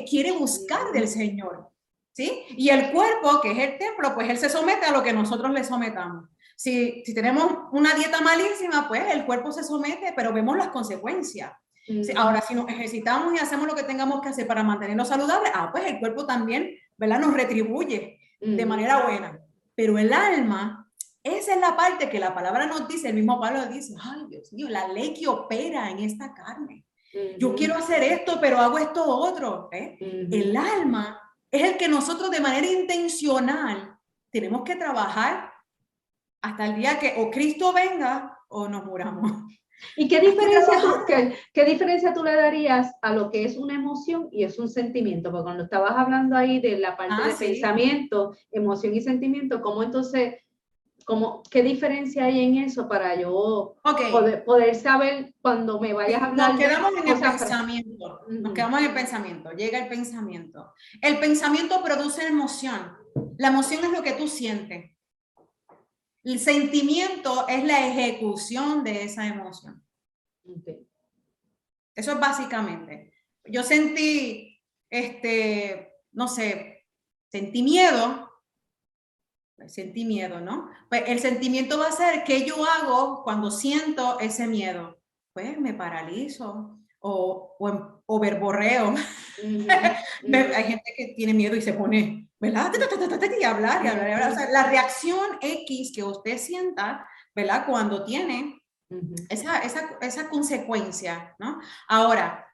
quiere buscar del Señor, ¿sí? Y el cuerpo, que es el templo, pues él se somete a lo que nosotros le sometamos. Si tenemos una dieta malísima, pues el cuerpo se somete, pero vemos las consecuencias. Sí, ahora, si nos ejercitamos y hacemos lo que tengamos que hacer para mantenerlo saludable, pues el cuerpo también, ¿verdad? Nos retribuye de manera buena. Pero el alma, esa es la parte que la palabra nos dice, el mismo Pablo dice, ay Dios mío, la ley que opera en esta carne. Yo quiero hacer esto, pero hago esto otro. El alma es el que nosotros de manera intencional tenemos que trabajar hasta el día que o Cristo venga o nos muramos. ¿Y qué diferencia tú le darías a lo que es una emoción y es un sentimiento? Porque cuando estabas hablando ahí de la parte de pensamiento, emoción y sentimiento, ¿cómo entonces, qué diferencia hay en eso para yo poder saber cuando me vayas a hablar? Nos quedamos en el pensamiento. Nos quedamos en el pensamiento. Llega el pensamiento. El pensamiento produce emoción. La emoción es lo que tú sientes. El sentimiento es la ejecución de esa emoción. Eso es básicamente. Yo sentí, no sé, sentí miedo, ¿no? Pues el sentimiento va a ser qué yo hago cuando siento ese miedo. Pues me paralizo o verborreo. Hay gente que tiene miedo y se pone, ¿verdad? Y hablar. O sea, la reacción X que usted sienta, ¿verdad? Cuando tiene esa consecuencia, ¿no? Ahora,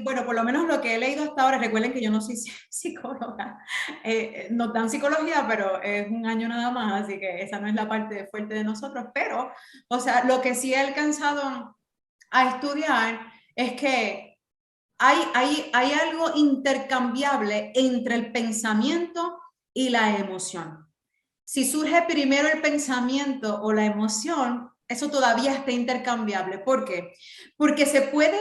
bueno, por lo menos lo que he leído hasta ahora, recuerden que yo no soy psicóloga, nos dan psicología, pero es un año nada más, así que esa no es la parte fuerte de nosotros, pero, o sea, lo que sí he alcanzado a estudiar es que hay algo intercambiable entre el pensamiento y la emoción. Si surge primero el pensamiento o la emoción, eso todavía está intercambiable. ¿Por qué? Porque se puede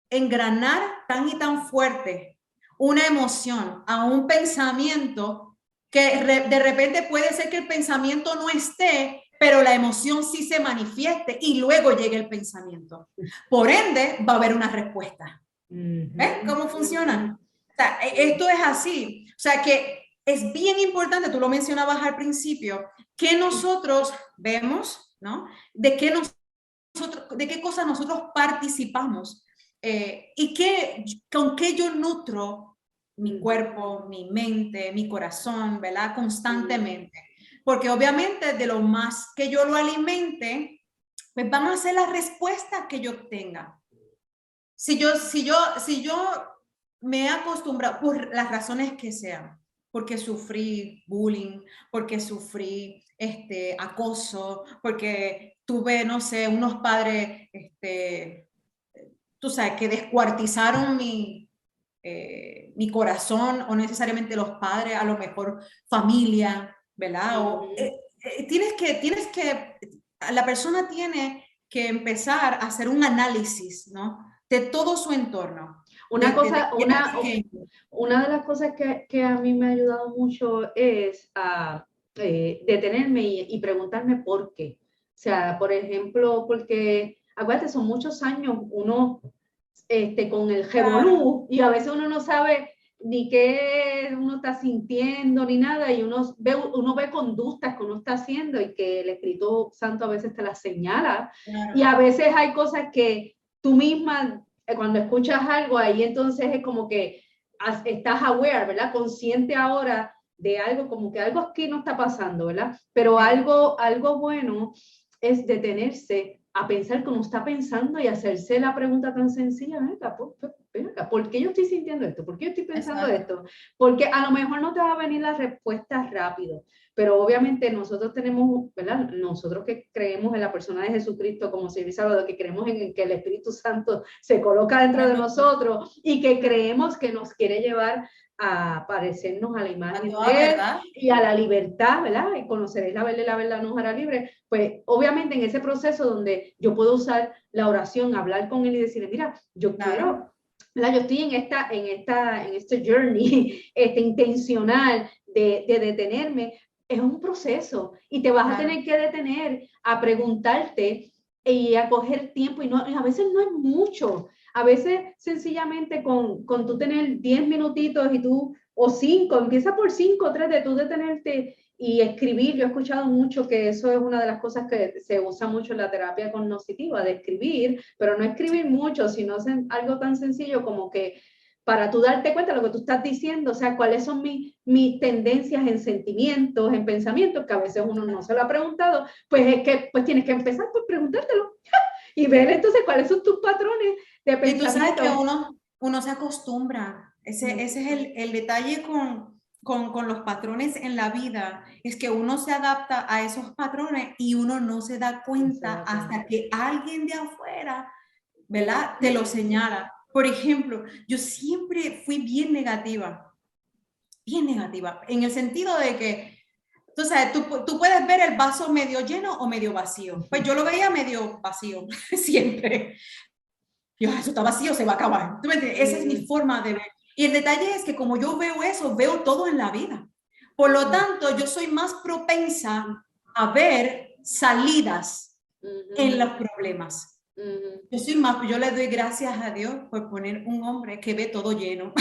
engranar tan y tan fuerte una emoción a un pensamiento que de repente puede ser que el pensamiento no esté, pero la emoción sí se manifieste y luego llegue el pensamiento. Por ende, va a haber una respuesta. ¿Ves cómo funciona? O sea, esto es así. O sea, que es bien importante, tú lo mencionabas al principio, que nosotros vemos, ¿no? De qué cosas nosotros participamos y con qué yo nutro mi cuerpo, mi mente, mi corazón, ¿verdad? Constantemente. Porque obviamente de lo más que yo lo alimente, pues van a ser las respuestas que yo obtenga. Si yo me he acostumbrado, por las razones que sean, porque sufrí bullying, porque sufrí acoso, porque tuve, no sé, unos padres, tú sabes, que descuartizaron mi corazón, o necesariamente los padres, a lo mejor familia, ¿verdad? La persona tiene que empezar a hacer un análisis, ¿no? De todo su entorno. Una de las cosas que a mí me ha ayudado mucho es a detenerme y preguntarme por qué. O sea, por ejemplo, porque, acuérdate, son muchos años uno con el revolú, y a veces uno no sabe ni qué uno está sintiendo, ni nada, y uno ve conductas que uno está haciendo y que el Espíritu Santo a veces te las señala, Claro. y a veces hay cosas que tú misma, cuando escuchas algo, ahí entonces es como que estás aware, ¿verdad? Consciente ahora de algo, como que algo aquí no está pasando, ¿verdad? Pero algo bueno es detenerse a pensar como está pensando y hacerse la pregunta tan sencilla, venga, ¿por qué yo estoy sintiendo esto? ¿Por qué yo estoy pensando esto? Porque a lo mejor no te va a venir la respuesta rápido, pero obviamente nosotros tenemos, ¿verdad? Nosotros que creemos en la persona de Jesucristo como Señor y Salvador, que creemos en que el Espíritu Santo se coloca dentro de nosotros y que creemos que nos quiere llevar a parecernos a la imagen de Él y a la libertad, ¿verdad? Y conoceréis la verdad nos hará libre. Pues obviamente en ese proceso donde yo puedo usar la oración, hablar con Él y decirle, mira, yo quiero, ¿verdad? Yo estoy en este journey intencional de detenerme. Es un proceso y te vas a tener que detener a preguntarte y a coger tiempo y a veces no es mucho. A veces sencillamente con tú tener 10 minutitos y tú, o 5, empieza por 5 o 3 de tú detenerte y escribir. Yo he escuchado mucho que eso es una de las cosas que se usa mucho en la terapia cognitiva, de escribir, pero no escribir mucho, sino algo tan sencillo como que para tú darte cuenta de lo que tú estás diciendo, o sea, cuáles son mis tendencias en sentimientos, en pensamientos, que a veces uno no se lo ha preguntado, pues es que pues tienes que empezar por preguntártelo y ver entonces cuáles son tus patrones de pensamiento. Y tú sabes que uno se acostumbra, ese es el detalle con los patrones en la vida, es que uno se adapta a esos patrones y uno no se da cuenta hasta que alguien de afuera, ¿verdad? Te lo señala. Por ejemplo, yo siempre fui bien negativa, en el sentido de que, tú sabes, tú puedes ver el vaso medio lleno o medio vacío. Pues yo lo veía medio vacío, siempre. Yo, eso está vacío, se va a acabar. ¿Tú me entiendes? Esa es mi forma de ver. Y el detalle es que como yo veo eso, veo todo en la vida. Por lo tanto, yo soy más propensa a ver salidas en los problemas. Yo le doy gracias a Dios por poner un hombre que ve todo lleno.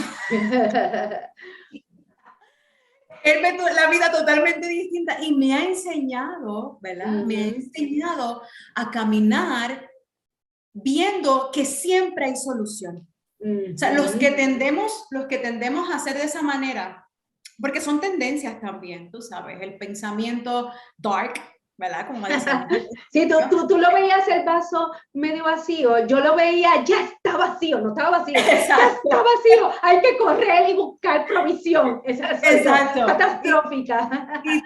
Él ve la vida totalmente distinta y me ha enseñado, ¿verdad? Me ha enseñado a caminar viendo que siempre hay solución. O sea, los que tendemos a hacer de esa manera, porque son tendencias también, tú sabes, el pensamiento dark, ¿verdad? Como decíamos. Sí, tú lo veías el vaso medio vacío, yo lo veía, ya está vacío, no estaba vacío, Exacto. Ya está vacío, hay que correr y buscar provisión. Exacto. Catastrófica. Y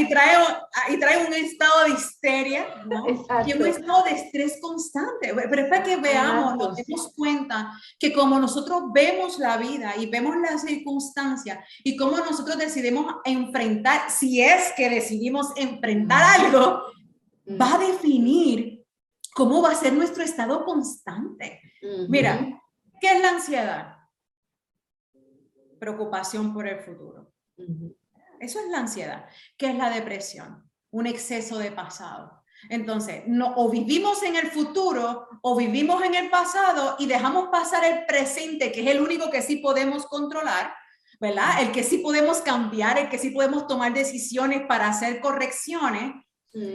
trae un estado de histeria, ¿no? Y un estado de estrés constante. Pero es para que veamos, nos demos cuenta que como nosotros vemos la vida y vemos las circunstancias y cómo nosotros decidimos enfrentar, si es que decidimos enfrentar algo, va a definir cómo va a ser nuestro estado constante. Mira, ¿qué es la ansiedad? Preocupación por el futuro. Eso es la ansiedad. ¿Qué es la depresión? Un exceso de pasado. Entonces, o vivimos en el futuro o vivimos en el pasado y dejamos pasar el presente, que es el único que sí podemos controlar, ¿verdad? El que sí podemos cambiar, el que sí podemos tomar decisiones para hacer correcciones.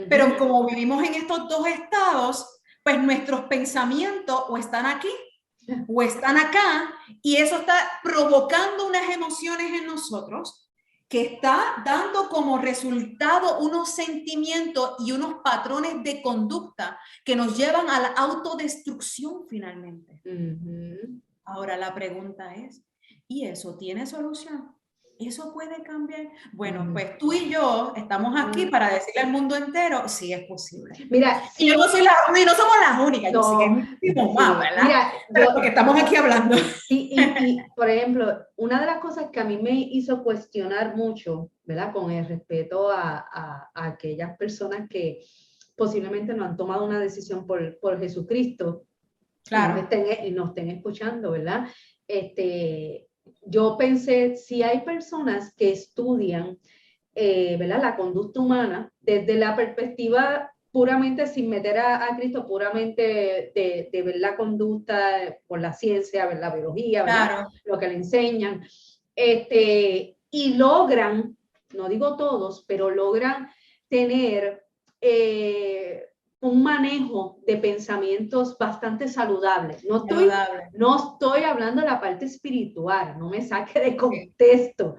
Pero como vivimos en estos dos estados, pues nuestros pensamientos o están aquí o están acá, y eso está provocando unas emociones en nosotros que está dando como resultado unos sentimientos y unos patrones de conducta que nos llevan a la autodestrucción finalmente. Ahora la pregunta es, ¿y eso tiene solución? ¿Eso puede cambiar? Bueno, pues tú y yo estamos aquí para decirle al mundo entero, sí es posible. Mira, y yo no soy no somos las únicas, yo sé que hay muchísimos más, ¿verdad? Mira, porque estamos aquí hablando. Y, por ejemplo, una de las cosas que a mí me hizo cuestionar mucho, ¿verdad? Con el respeto a aquellas personas que posiblemente no han tomado una decisión por Jesucristo, claro, y nos estén escuchando, ¿verdad? Yo pensé, si hay personas que estudian, ¿verdad? La conducta humana desde la perspectiva puramente sin meter a Cristo, puramente de ver la conducta por la ciencia, ver la biología, ¿verdad? Lo que le enseñan. y logran, no digo todos, pero logran tener un manejo de pensamientos bastante saludables. No estoy hablando de la parte espiritual, no me saque de contexto.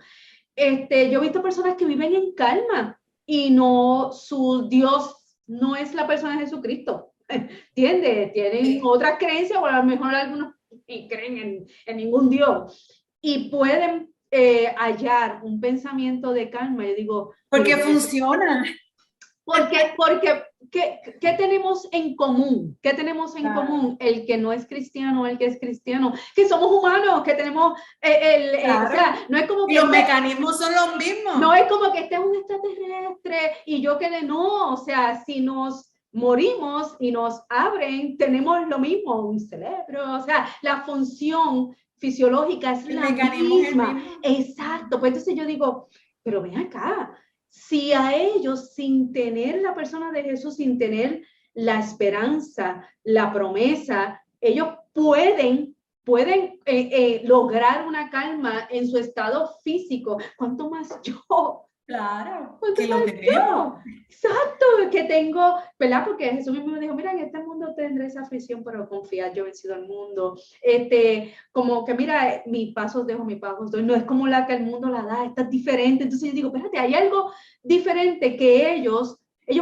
Yo he visto personas que viven en calma y no, su Dios no es la persona de Jesucristo. ¿Entiendes? Tienen otras creencias o a lo mejor algunos ni creen en ningún Dios y pueden hallar un pensamiento de calma. Yo digo, porque funciona. Porque ¿qué tenemos en común? ¿Qué tenemos en común? El que no es cristiano, el que es cristiano, que somos humanos, que tenemos o sea, no es como que los mecanismos son los mismos. No es como que este es un extraterrestre y yo que no, o sea, si nos morimos y nos abren, tenemos lo mismo, un cerebro, o sea, la función fisiológica es la misma. Exacto, pues entonces yo digo, pero ven acá, si a ellos, sin tener la persona de Jesús, sin tener la esperanza, la promesa, ellos pueden lograr una calma en su estado físico, ¿cuánto más yo? Claro, que lo tenemos. Exacto, que tengo, ¿verdad? Porque Jesús mismo me dijo, mira, en este mundo tendréis aflicción, pero confiad, yo he vencido al mundo. Como que mira, mis pasos dejo, mis pasos doy. No es como la que el mundo la da, está diferente. Entonces yo digo, espérate, hay algo diferente que ellos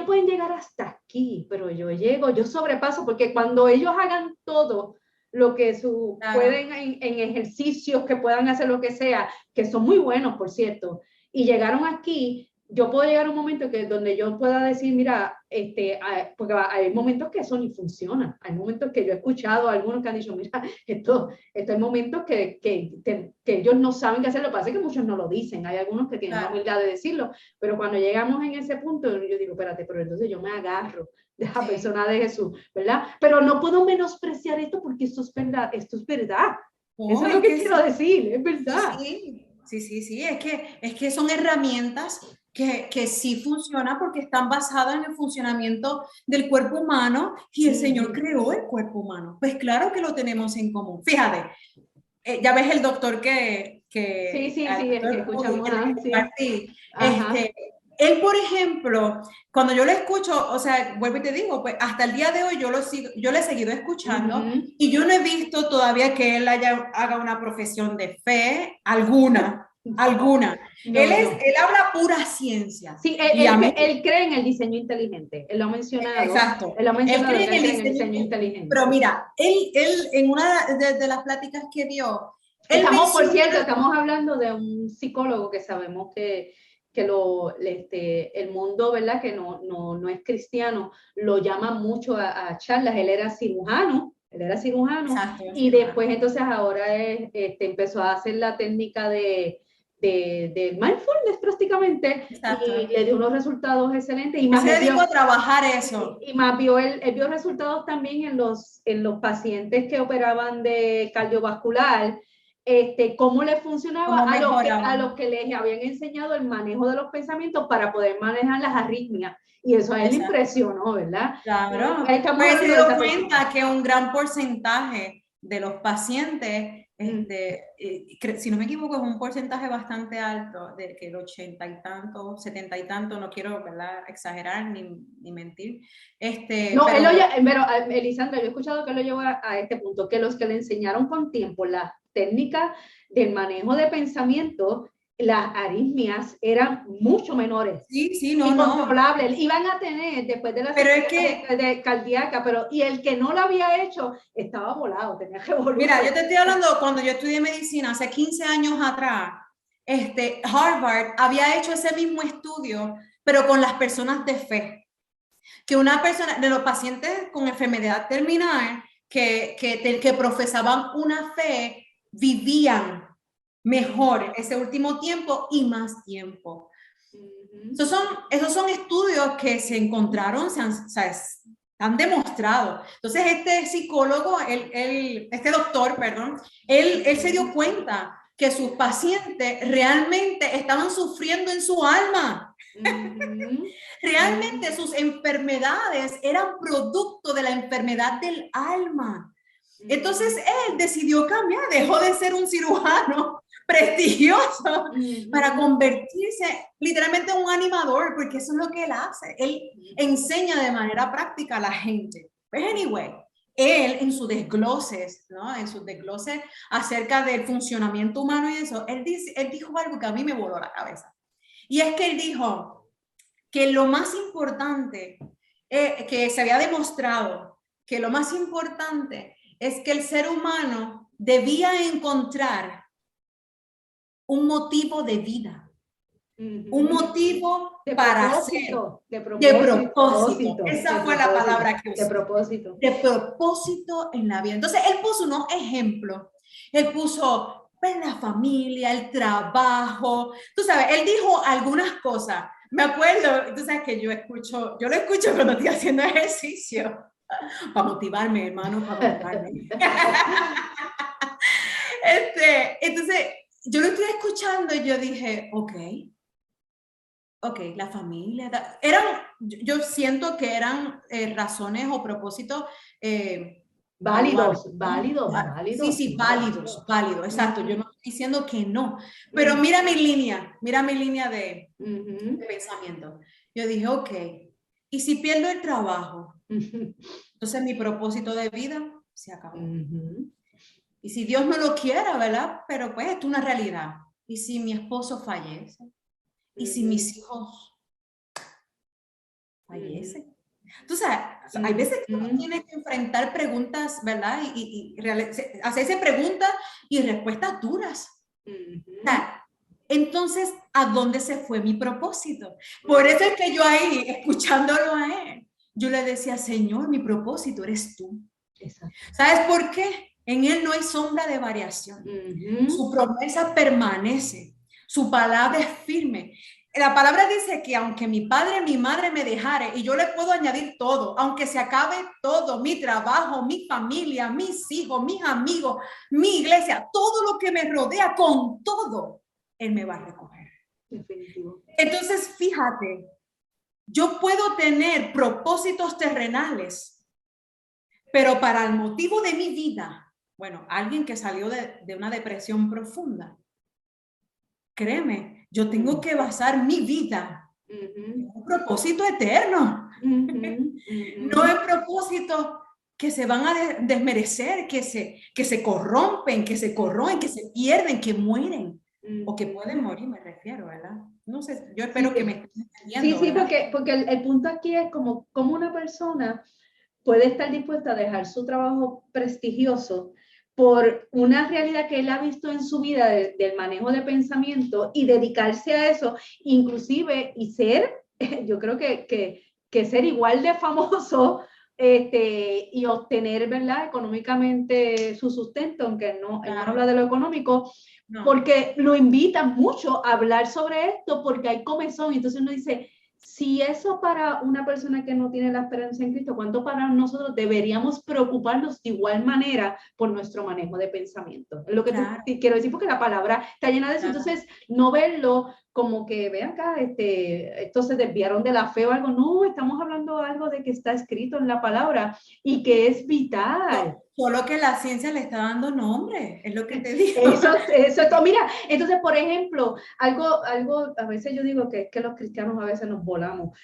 pueden llegar hasta aquí, pero yo llego, yo sobrepaso, porque cuando ellos hagan todo lo que pueden en ejercicios, que puedan hacer lo que sea, que son muy buenos, por cierto, y llegaron aquí, yo puedo llegar a un momento donde yo pueda decir, mira, porque hay momentos que eso ni funciona, hay momentos que yo he escuchado a algunos que han dicho, mira, esto hay momentos que ellos no saben qué hacer, lo que pasa es que muchos no lo dicen, hay algunos que tienen la humildad de decirlo, pero cuando llegamos en ese punto, yo digo, espérate, pero entonces yo me agarro de la persona de Jesús, ¿verdad? Pero no puedo menospreciar esto porque esto es verdad, eso es lo que quiero decir, es verdad. Sí, es que son herramientas que sí funcionan porque están basadas en el funcionamiento del cuerpo humano y el Señor creó el cuerpo humano. Pues claro que lo tenemos en común. Fíjate, ya ves el doctor que escuchamos. Él, por ejemplo, cuando yo lo escucho, o sea, vuelvo y te digo, pues hasta el día de hoy yo le he seguido escuchando y yo no he visto todavía que él haga una profesión de fe alguna. Él habla pura ciencia. Sí, él cree en el diseño inteligente. Él lo ha mencionado. Exacto. Él cree en el diseño inteligente. Pero mira, él en una de las pláticas que dio, por cierto, estamos hablando de un psicólogo que sabemos que el mundo, ¿verdad? Que no es cristiano, lo llama mucho a charlas. Él era cirujano. Exacto, y después entonces ahora empezó a hacer la técnica de mindfulness prácticamente. Exacto. Y le dio unos resultados excelentes. Y más se dedicó a trabajar eso. Y más él vio resultados también en los pacientes que operaban de cardiovascular, cómo le funcionaba a los que les habían enseñado el manejo de los pensamientos para poder manejar las arritmias. Y eso a él le impresionó, ¿verdad? Claro. Pues se dio cuenta que un gran porcentaje de los pacientes, si no me equivoco, es un porcentaje bastante alto, de que el 80 y tanto, 70 y tanto, no quiero, ¿verdad?, exagerar ni mentir. No, pero Elisandra, yo he escuchado que él lo llevó a este punto, que los que le enseñaron con tiempo la técnica del manejo de pensamiento, las aritmias eran mucho menores. Sí, incontrolables. Iban a tener después de la de cardíaca, y el que no lo había hecho estaba volado, tenía que volver. Mira, yo te estoy hablando, cuando yo estudié medicina hace 15 años atrás, Harvard había hecho ese mismo estudio, pero con las personas de fe. Que una persona, de los pacientes con enfermedad terminal, que profesaban una fe, vivían mejor ese último tiempo y más tiempo. Esos son estudios que se encontraron, se han demostrado. Entonces este psicólogo, este doctor, él se dio cuenta que sus pacientes realmente estaban sufriendo en su alma. Realmente sus enfermedades eran producto de la enfermedad del alma. Entonces él decidió cambiar, dejó de ser un cirujano, prestigioso para convertirse literalmente en un animador, porque eso es lo que él hace. Él enseña de manera práctica a la gente. Pues anyway, él en sus desgloses, ¿no? En sus desgloses acerca del funcionamiento humano y eso, él dijo algo que a mí me voló la cabeza. Y es que él dijo que lo más importante, que se había demostrado que lo más importante es que el ser humano debía encontrar un motivo de vida, un motivo de para propósito, ser, de propósito. Esa fue la palabra que usé. De propósito. De propósito en la vida. Entonces, él puso unos ejemplos. Él puso pues, la familia, el trabajo. Tú sabes, él dijo algunas cosas. Me acuerdo, tú sabes que yo lo escucho cuando estoy haciendo ejercicio. Para motivarme, hermano, para motivarme. Entonces, yo lo estoy escuchando y yo dije, ok, la familia, yo siento que eran razones o propósitos válidos. Sí, válidos, exacto. Yo no estoy diciendo que no, pero mira mi línea de pensamiento. Yo dije, ok, ¿y si pierdo el trabajo? Entonces mi propósito de vida se acabó. Y si Dios no lo quiera, ¿verdad? Pero pues esto es una realidad. ¿Y si mi esposo fallece? ¿Y si mis hijos fallecen? Tú sabes, hay veces que uno tiene que enfrentar preguntas, ¿verdad? Y hacerse preguntas y respuestas duras. O sea, entonces, ¿a dónde se fue mi propósito? Por eso es que yo ahí, escuchándolo a él, yo le decía, Señor, mi propósito eres tú. Exacto. ¿Sabes por qué? En él no hay sombra de variación. Su promesa permanece. Su palabra es firme. La palabra dice que aunque mi padre, mi madre me dejare, y yo le puedo añadir todo, aunque se acabe todo, mi trabajo, mi familia, mis hijos, mis amigos, mi iglesia, todo lo que me rodea, con todo, él me va a recoger. Definitivo. Entonces, fíjate, yo puedo tener propósitos terrenales, pero para el motivo de mi vida, bueno, alguien que salió de una depresión profunda, créeme, yo tengo que basar mi vida en un propósito eterno. No en propósitos que se van a desmerecer, que se corrompen, que se corroen, que se pierden, que mueren. O que pueden morir, me refiero, ¿verdad? No sé, yo espero que me estén entendiendo. Sí, porque el punto aquí es como una persona puede estar dispuesta a dejar su trabajo prestigioso por una realidad que él ha visto en su vida del manejo de pensamiento y dedicarse a eso, inclusive, y ser, yo creo que ser igual de famoso y obtener, ¿verdad?, económicamente su sustento, aunque no, él no habla de lo económico, porque lo invitan mucho a hablar sobre esto, porque hay comezón, entonces uno dice, si eso para una persona que no tiene la esperanza en Cristo, ¿cuánto para nosotros deberíamos preocuparnos de igual manera por nuestro manejo de pensamiento? Es lo que te quiero decir, porque la palabra está llena de eso. Entonces, no verlo como que, ve acá, estos se desviaron de la fe o algo. No, estamos hablando algo de que está escrito en la palabra y que es vital. Solo que la ciencia le está dando nombre, es lo que te digo. Eso, mira, entonces, por ejemplo, algo, a veces yo digo que los cristianos a veces nos volamos.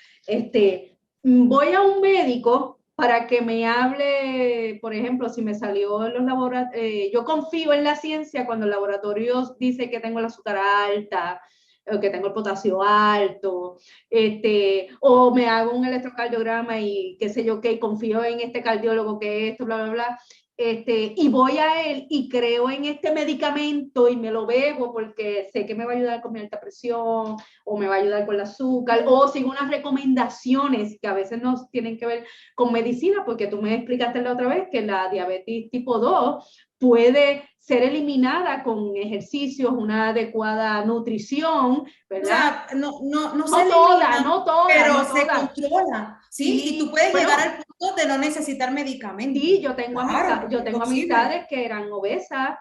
Voy a un médico para que me hable, por ejemplo, si me salió en los laboratorios, yo confío en la ciencia cuando el laboratorio dice que tengo el azúcar alta, o que tengo el potasio alto, o me hago un electrocardiograma y qué sé yo qué, confío en este cardiólogo que esto, bla, bla, bla, y voy a él y creo en este medicamento y me lo bebo porque sé que me va a ayudar con mi alta presión o me va a ayudar con el azúcar, o sigo unas recomendaciones que a veces no tienen que ver con medicina, porque tú me explicaste la otra vez que la diabetes tipo 2 puede ser eliminada con ejercicios, una adecuada nutrición, ¿verdad? O sea, no se elimina, pero se controla, ¿sí? Y tú puedes llegar al punto de no necesitar medicamentos. Sí, yo tengo amistades que eran obesas,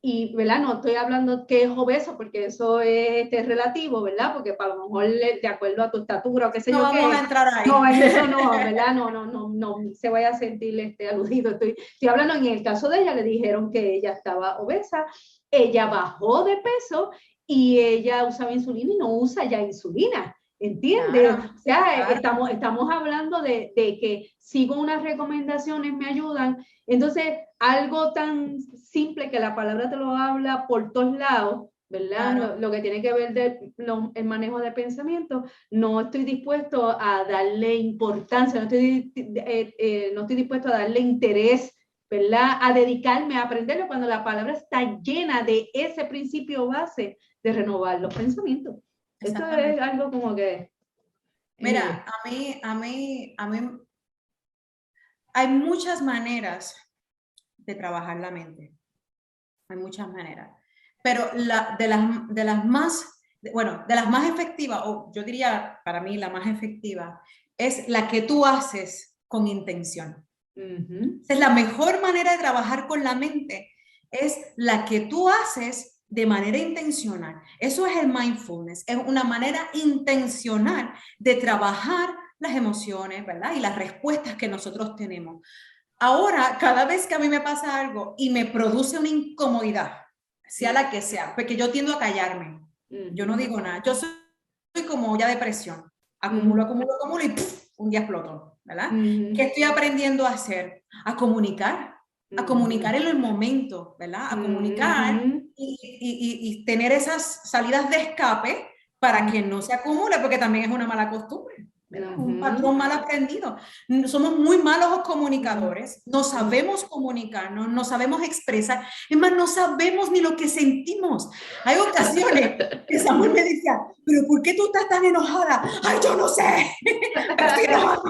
y, ¿verdad? No estoy hablando que es obeso, porque eso es relativo, ¿verdad? Porque para lo mejor de acuerdo a tu estatura o qué sé yo qué. No vamos a entrar ahí. No, en eso no, ¿verdad? No se vaya a sentir aludido. Estoy hablando en el caso de ella, le dijeron que ella estaba obesa ella bajó de peso y ella usaba insulina y no usa ya insulina. ¿Entiendes? Claro, O sea, claro. estamos hablando de que sigo unas recomendaciones, me ayudan. Entonces, algo tan simple que la palabra te lo habla por todos lados, ¿verdad? Claro. Lo que tiene que ver el manejo de pensamiento, no estoy dispuesto a darle importancia, no estoy dispuesto a darle interés, ¿verdad? A dedicarme a aprenderlo cuando la palabra está llena de ese principio base de renovar los pensamientos. Esto es Exactamente. algo como que, Mira, anyway. hay muchas maneras de trabajar la mente. Hay muchas maneras. Pero de las más, bueno, de las más efectivas, o yo diría para mí la más efectiva, es la que tú haces con intención. Es la mejor manera de trabajar con la mente, es la que tú haces de manera intencional. Eso es el mindfulness, es una manera intencional de trabajar las emociones, ¿verdad? Y las respuestas que nosotros tenemos. Ahora, cada vez que a mí me pasa algo y me produce una incomodidad, sea la que sea, porque yo tiendo a callarme, yo no digo nada, yo soy como ya depresión, acumulo y ¡puf! Un día exploto, ¿verdad? ¿Qué estoy aprendiendo a hacer? A comunicar en el momento, ¿verdad? A comunicar y tener esas salidas de escape para que no se acumule, porque también es una mala costumbre. ¿Verdad? Un patrón mal aprendido. Somos muy malos comunicadores, no sabemos comunicarnos, no sabemos expresar, es más, no sabemos ni lo que sentimos. Hay ocasiones que Samuel me decía, pero ¿por qué tú estás tan enojada? Ay, yo no sé, pero estoy enojada.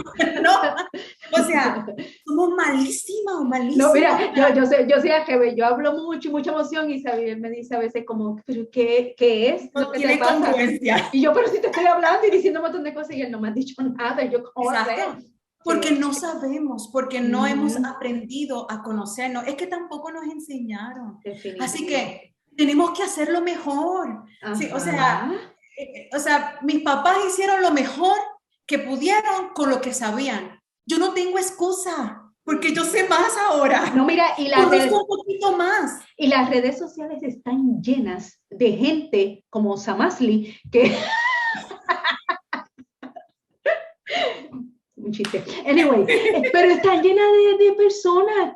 No, o sea, somos malísimos, No, malísimos. mira, yo soy AGB, yo hablo mucho, mucha emoción y Isabel me dice a veces como, pero ¿qué es lo No que te tiene pasa? congruencia. Y yo, pero si te estoy hablando y diciendo un montón de cosas y él no me ha dicho nada, y yo, ¿cómo va a ser? Exacto. Porque Sí. no sabemos, porque no hemos aprendido a conocernos. Es que tampoco nos enseñaron. Así Definitivo. que tenemos que hacerlo mejor. Sí, Ajá. o sea, mis papás hicieron lo mejor que pudieron con lo que sabían. Yo no tengo excusa, porque yo sé más ahora. No, mira, Conozco un poquito más. y las redes sociales están llenas de gente como Samasli que un chiste. Anyway, pero está llena de personas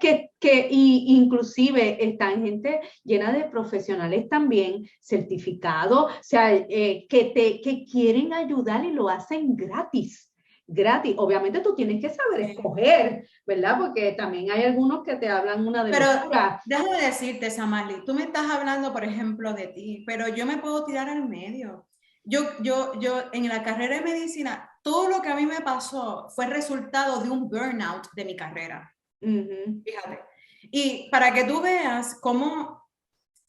y inclusive están gente llena de profesionales también, certificados, o sea, que quieren ayudar y lo hacen gratis. Gratis. Obviamente tú tienes que saber escoger, ¿verdad? Porque también hay algunos que te hablan una de Pero locura. déjame decirte, Samali, tú me estás hablando, por ejemplo, de ti, pero yo me puedo tirar al medio. Yo en la carrera de medicina, todo lo que a mí me pasó fue resultado de un burnout de mi carrera. Fíjate. Y para que tú veas cómo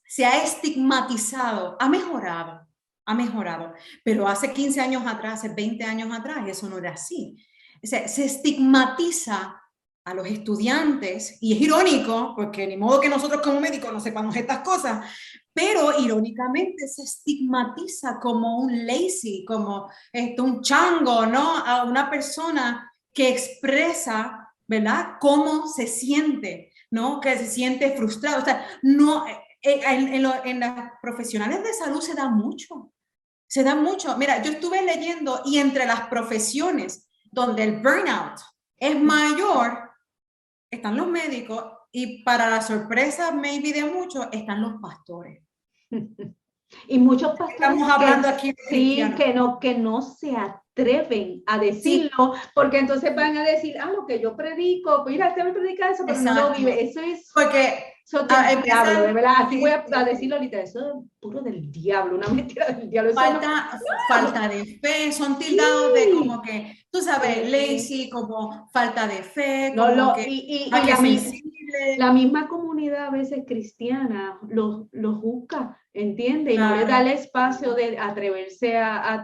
se ha estigmatizado, ha mejorado, pero hace 15 años atrás, hace 20 años atrás, eso no era así. O sea, se estigmatiza a los estudiantes, y es irónico, porque ni modo que nosotros como médicos no sepamos estas cosas, pero irónicamente se estigmatiza como un lazy, como un chango, ¿no? A una persona que expresa, ¿verdad? Cómo se siente, ¿no? Que se siente frustrado. O sea, no, en las profesionales de salud se da mucho. Se da mucho. Mira, yo estuve leyendo y entre las profesiones donde el burnout es mayor, están los médicos y para la sorpresa, maybe de muchos, están los pastores. Y muchos pastores Estamos que hablando aquí de sí, cristianos. que no se atreven a Sí, decirlo, porque entonces van a decir, lo que yo predico, pues mira, este me predica eso, pero no lo vive. exacto. Porque Eso es del diablo, de empiezan, verdad. Así voy sí, a sí, decirlo sí. ahorita, eso es puro del diablo, una mentira del diablo. Eso no. Falta de fe, son tildados de como Sí, que, tú sabes, sí. lazy, como falta de fe, No, como que, y que sensible. la misma comunidad a veces cristiana los busca, ¿entiende? Y no le da el Claro. espacio de atreverse a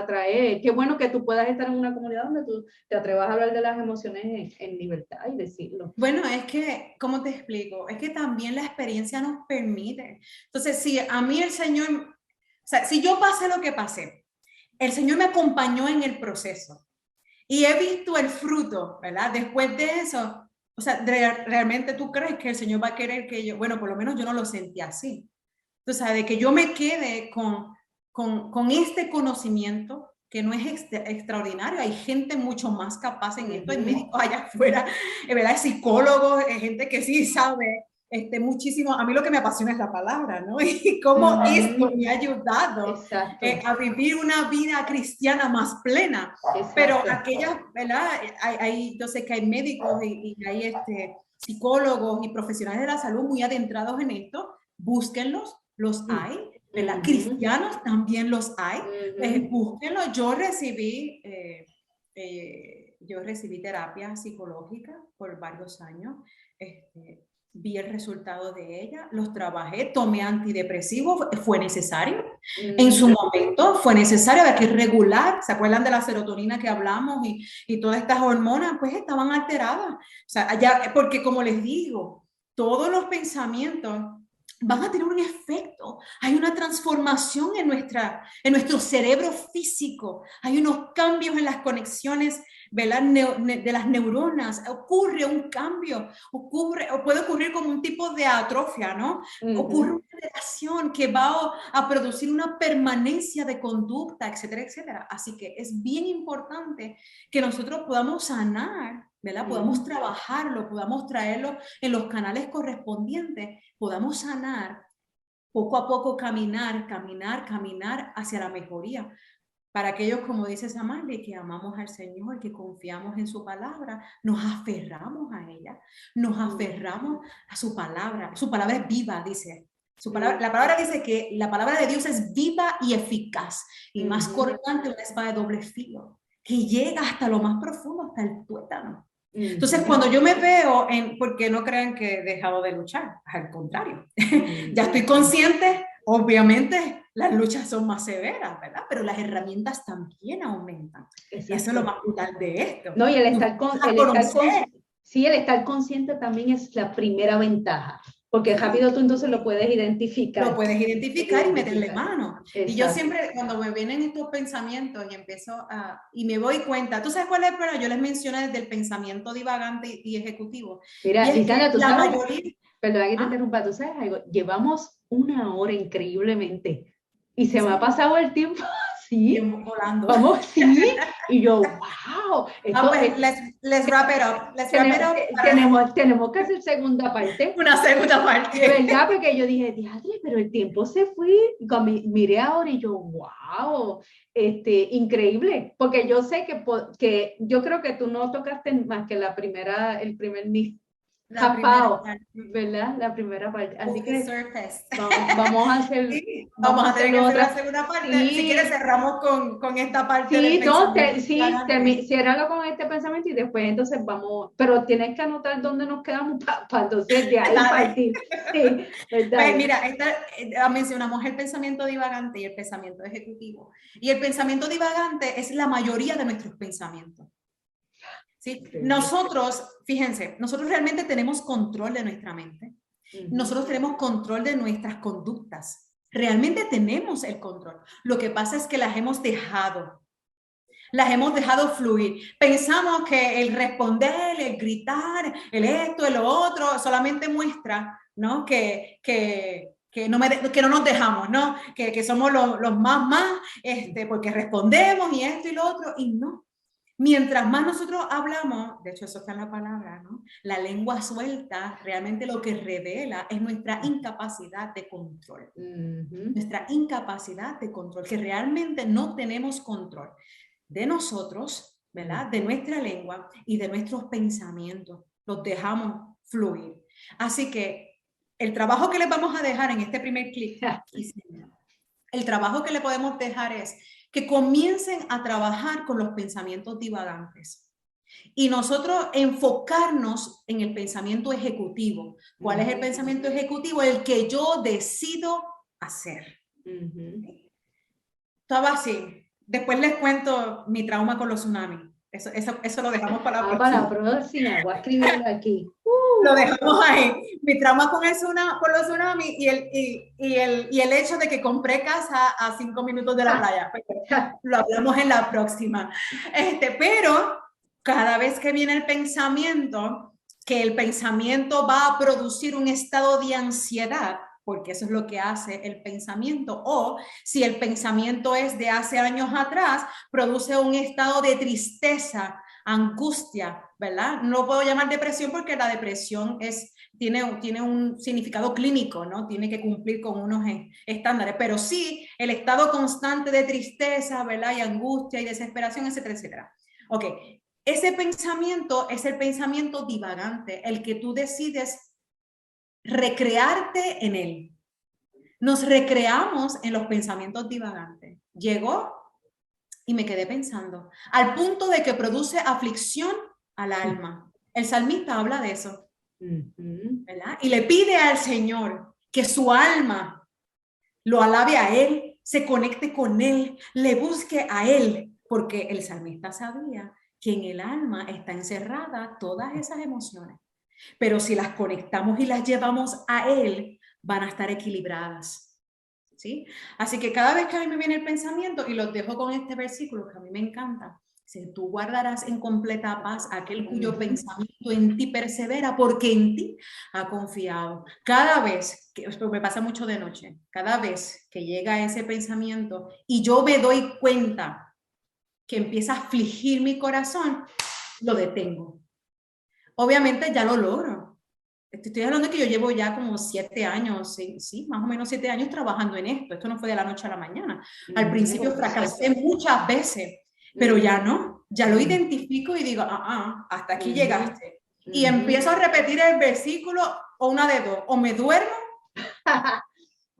traer. Qué bueno que tú puedas estar en una comunidad donde tú te atrevas a hablar de las emociones en libertad y decirlo. Bueno, es que, ¿cómo te explico? Es que también la experiencia nos permite. Entonces, si a mí el Señor, o sea, si yo pasé lo que pasé, el Señor me acompañó en el proceso y he visto el fruto, ¿verdad? Después de eso, o sea, realmente tú crees que el Señor va a querer que yo, bueno, por lo menos yo no lo sentí así. tú sabes, de que yo me quede con este conocimiento que no es extraordinario. Hay gente mucho más capaz en esto, hay médicos allá afuera, ¿verdad? Psicólogos, gente que sí sabe muchísimo. A mí lo que me apasiona es la palabra, ¿no? Y cómo esto me ha ayudado a vivir una vida cristiana más plena. Exacto. Pero aquellas, ¿verdad? Yo sé que hay médicos y hay psicólogos y profesionales de la salud muy adentrados en esto. Búsquenlos, los hay. ¿Verdad? Cristianos también los hay. Búsquenlo. Yo recibí terapia psicológica por varios años. Vi el resultado de ella, los trabajé, tomé antidepresivos, fue necesario. En su momento fue necesario, había que regular. ¿Se acuerdan de la serotonina que hablamos? Y todas estas hormonas pues estaban alteradas. O sea, porque como les digo, todos los pensamientos van a tener un efecto. Hay una transformación en nuestro cerebro físico. Hay unos cambios en las conexiones, ¿verdad? De las neuronas. Ocurre un cambio. O puede ocurrir como un tipo de atrofia, ¿no? Ocurre una relación que va a producir una permanencia de conducta, etcétera, etcétera. Así que es bien importante que nosotros podamos sanar, ¿verdad? Podamos trabajarlo, podamos traerlo en los canales correspondientes, podamos sanar, poco a poco caminar hacia la mejoría. Para aquellos, como dice Samantha, que amamos al Señor, que confiamos en su palabra, nos aferramos a ella, nos aferramos a su palabra. Su palabra es viva, dice. La palabra dice que la palabra de Dios es viva y eficaz, y más cortante una espada de doble filo, que llega hasta lo más profundo, hasta el tuétano. Entonces, cuando yo me veo porque no crean que he dejado de luchar, al contrario, ya estoy consciente, obviamente las luchas son más severas, ¿verdad? Pero las herramientas también aumentan. Exacto. Y eso es lo más brutal de esto. No, y el estar consciente también es la primera ventaja. Porque rápido tú entonces lo puedes identificar. Lo puedes identificar y meterle mano. Exacto. Y yo siempre, cuando me vienen estos pensamientos y empiezo y me doy cuenta, ¿tú sabes cuál es el problema? Yo les mencioné desde el pensamiento divagante y ejecutivo. Mira, Gisela, tú sabes, perdona que te interrumpa, tú sabes algo, llevamos 1 hora increíblemente y se me ha pasado el tiempo. Sí, volando. Vamos, sí. Y yo, wow. Pues, let's wrap it up. Tenemos que hacer segunda parte. Una segunda parte. De verdad, porque yo dije, diadre, pero el tiempo se fue. Miré ahora y yo, wow, increíble. Porque yo sé que yo creo que tú no tocaste más que el primer Japao, ¿verdad? La primera parte. Así que vamos a hacer. Sí, vamos a tener que hacer la segunda parte. Sí. Si quieres, cerramos con esta parte. Sí, ciérralo con este pensamiento y después entonces vamos. Pero tienes que anotar dónde nos quedamos para entonces de ahí partir. Sí, ¿verdad? Pues mira, mencionamos el pensamiento divagante y el pensamiento ejecutivo. Y el pensamiento divagante es la mayoría de nuestros pensamientos. ¿Sí? Nosotros, fíjense, nosotros realmente tenemos control de nuestra mente. Nosotros tenemos control de nuestras conductas. Realmente tenemos el control. Lo que pasa es que las hemos dejado fluir. Pensamos que el responder, el gritar, el esto, el otro, solamente muestra, ¿no? que no nos dejamos, ¿no? Que somos los más, porque respondemos y esto y lo otro, y no. Mientras más nosotros hablamos, de hecho eso está en la palabra, ¿no? La lengua suelta realmente lo que revela es nuestra incapacidad de control. Nuestra incapacidad de control, que realmente no tenemos control de nosotros, ¿verdad? De nuestra lengua y de nuestros pensamientos. Los dejamos fluir. Así que el trabajo que les vamos a dejar en este primer clip, el trabajo que le podemos dejar es que comiencen a trabajar con los pensamientos divagantes y nosotros enfocarnos en el pensamiento ejecutivo. ¿Cuál es el pensamiento ejecutivo? El que yo decido hacer. Todo así. Después les cuento mi trauma con los tsunamis. Eso lo dejamos para la próxima. Para la próxima, voy a escribirlo aquí. Lo dejamos ahí. Mi trauma con los tsunamis y el hecho de que compré casa a 5 minutos de la playa. Lo hablamos en la próxima. Pero cada vez que viene el pensamiento, que el pensamiento va a producir un estado de ansiedad, porque eso es lo que hace el pensamiento. O si el pensamiento es de hace años atrás, produce un estado de tristeza, angustia, ¿verdad? No lo puedo llamar depresión porque la depresión tiene un significado clínico, ¿no? Tiene que cumplir con unos estándares, pero sí el estado constante de tristeza, ¿verdad? Y angustia y desesperación, etcétera, etcétera. Ok, ese pensamiento es el pensamiento divagante, el que tú decides recrearte en él. Nos recreamos en los pensamientos divagantes. Llegó y me quedé pensando, al punto de que produce aflicción al alma. El salmista habla de eso, ¿verdad? Y le pide al Señor que su alma lo alabe a Él, se conecte con Él, le busque a Él, porque el salmista sabía que en el alma está encerrada todas esas emociones. Pero si las conectamos y las llevamos a Él, van a estar equilibradas. ¿Sí? Así que cada vez que a mí me viene el pensamiento, y los dejo con este versículo que a mí me encanta, si tú guardarás en completa paz aquel cuyo pensamiento en ti persevera, porque en ti ha confiado. Cada vez, esto me pasa mucho de noche, cada vez que llega ese pensamiento y yo me doy cuenta que empieza a afligir mi corazón, lo detengo. Obviamente ya lo logro. Estoy hablando de que yo llevo ya como 7 años, sí, más o menos 7 años trabajando en esto. Esto no fue de la noche a la mañana. Al principio fracasé muchas veces, pero ya no. Ya lo identifico y digo, hasta aquí llegaste. Y empiezo a repetir el versículo o una de dos. O me duermo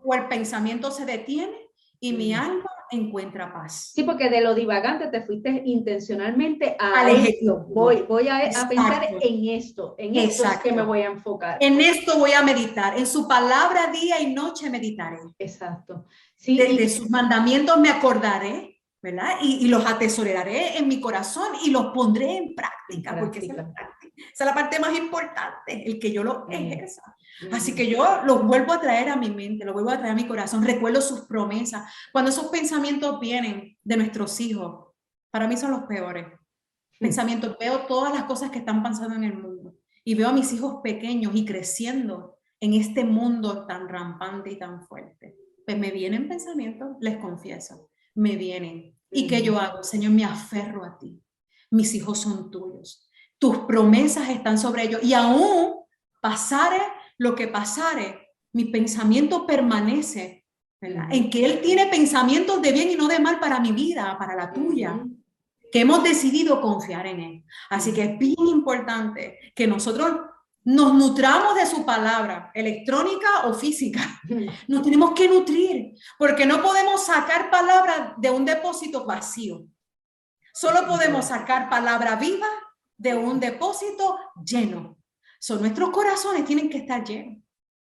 o el pensamiento se detiene y mi alma encuentra paz. Sí, porque de lo divagante te fuiste intencionalmente al esto. Voy a pensar en esto es que me voy a enfocar. En esto voy a meditar, en su palabra día y noche meditaré. Exacto. Sí, de sus mandamientos me acordaré, ¿verdad? Y los atesoraré en mi corazón y los pondré en práctica, porque esa es la parte más importante, el que yo lo ejerza. Así que yo los vuelvo a traer a mi mente, los vuelvo a traer a mi corazón, recuerdo sus promesas. Cuando esos pensamientos vienen de nuestros hijos, para mí son los peores pensamientos. Veo todas las cosas que están pasando en el mundo y veo a mis hijos pequeños y creciendo en este mundo tan rampante y tan fuerte. Pues me vienen pensamientos, les confieso, me vienen. ¿Y qué yo hago? Señor, me aferro a ti. Mis hijos son tuyos. Tus promesas están sobre ellos. Y aún pasare lo que pasare, mi pensamiento permanece, ¿verdad? En que Él tiene pensamientos de bien y no de mal para mi vida, para la tuya. Que hemos decidido confiar en Él. Así que es bien importante que nosotros nos nutramos de su palabra, electrónica o física. Nos tenemos que nutrir, porque no podemos sacar palabra de un depósito vacío. Solo podemos sacar palabra viva de un depósito lleno. Nuestros corazones tienen que estar llenos.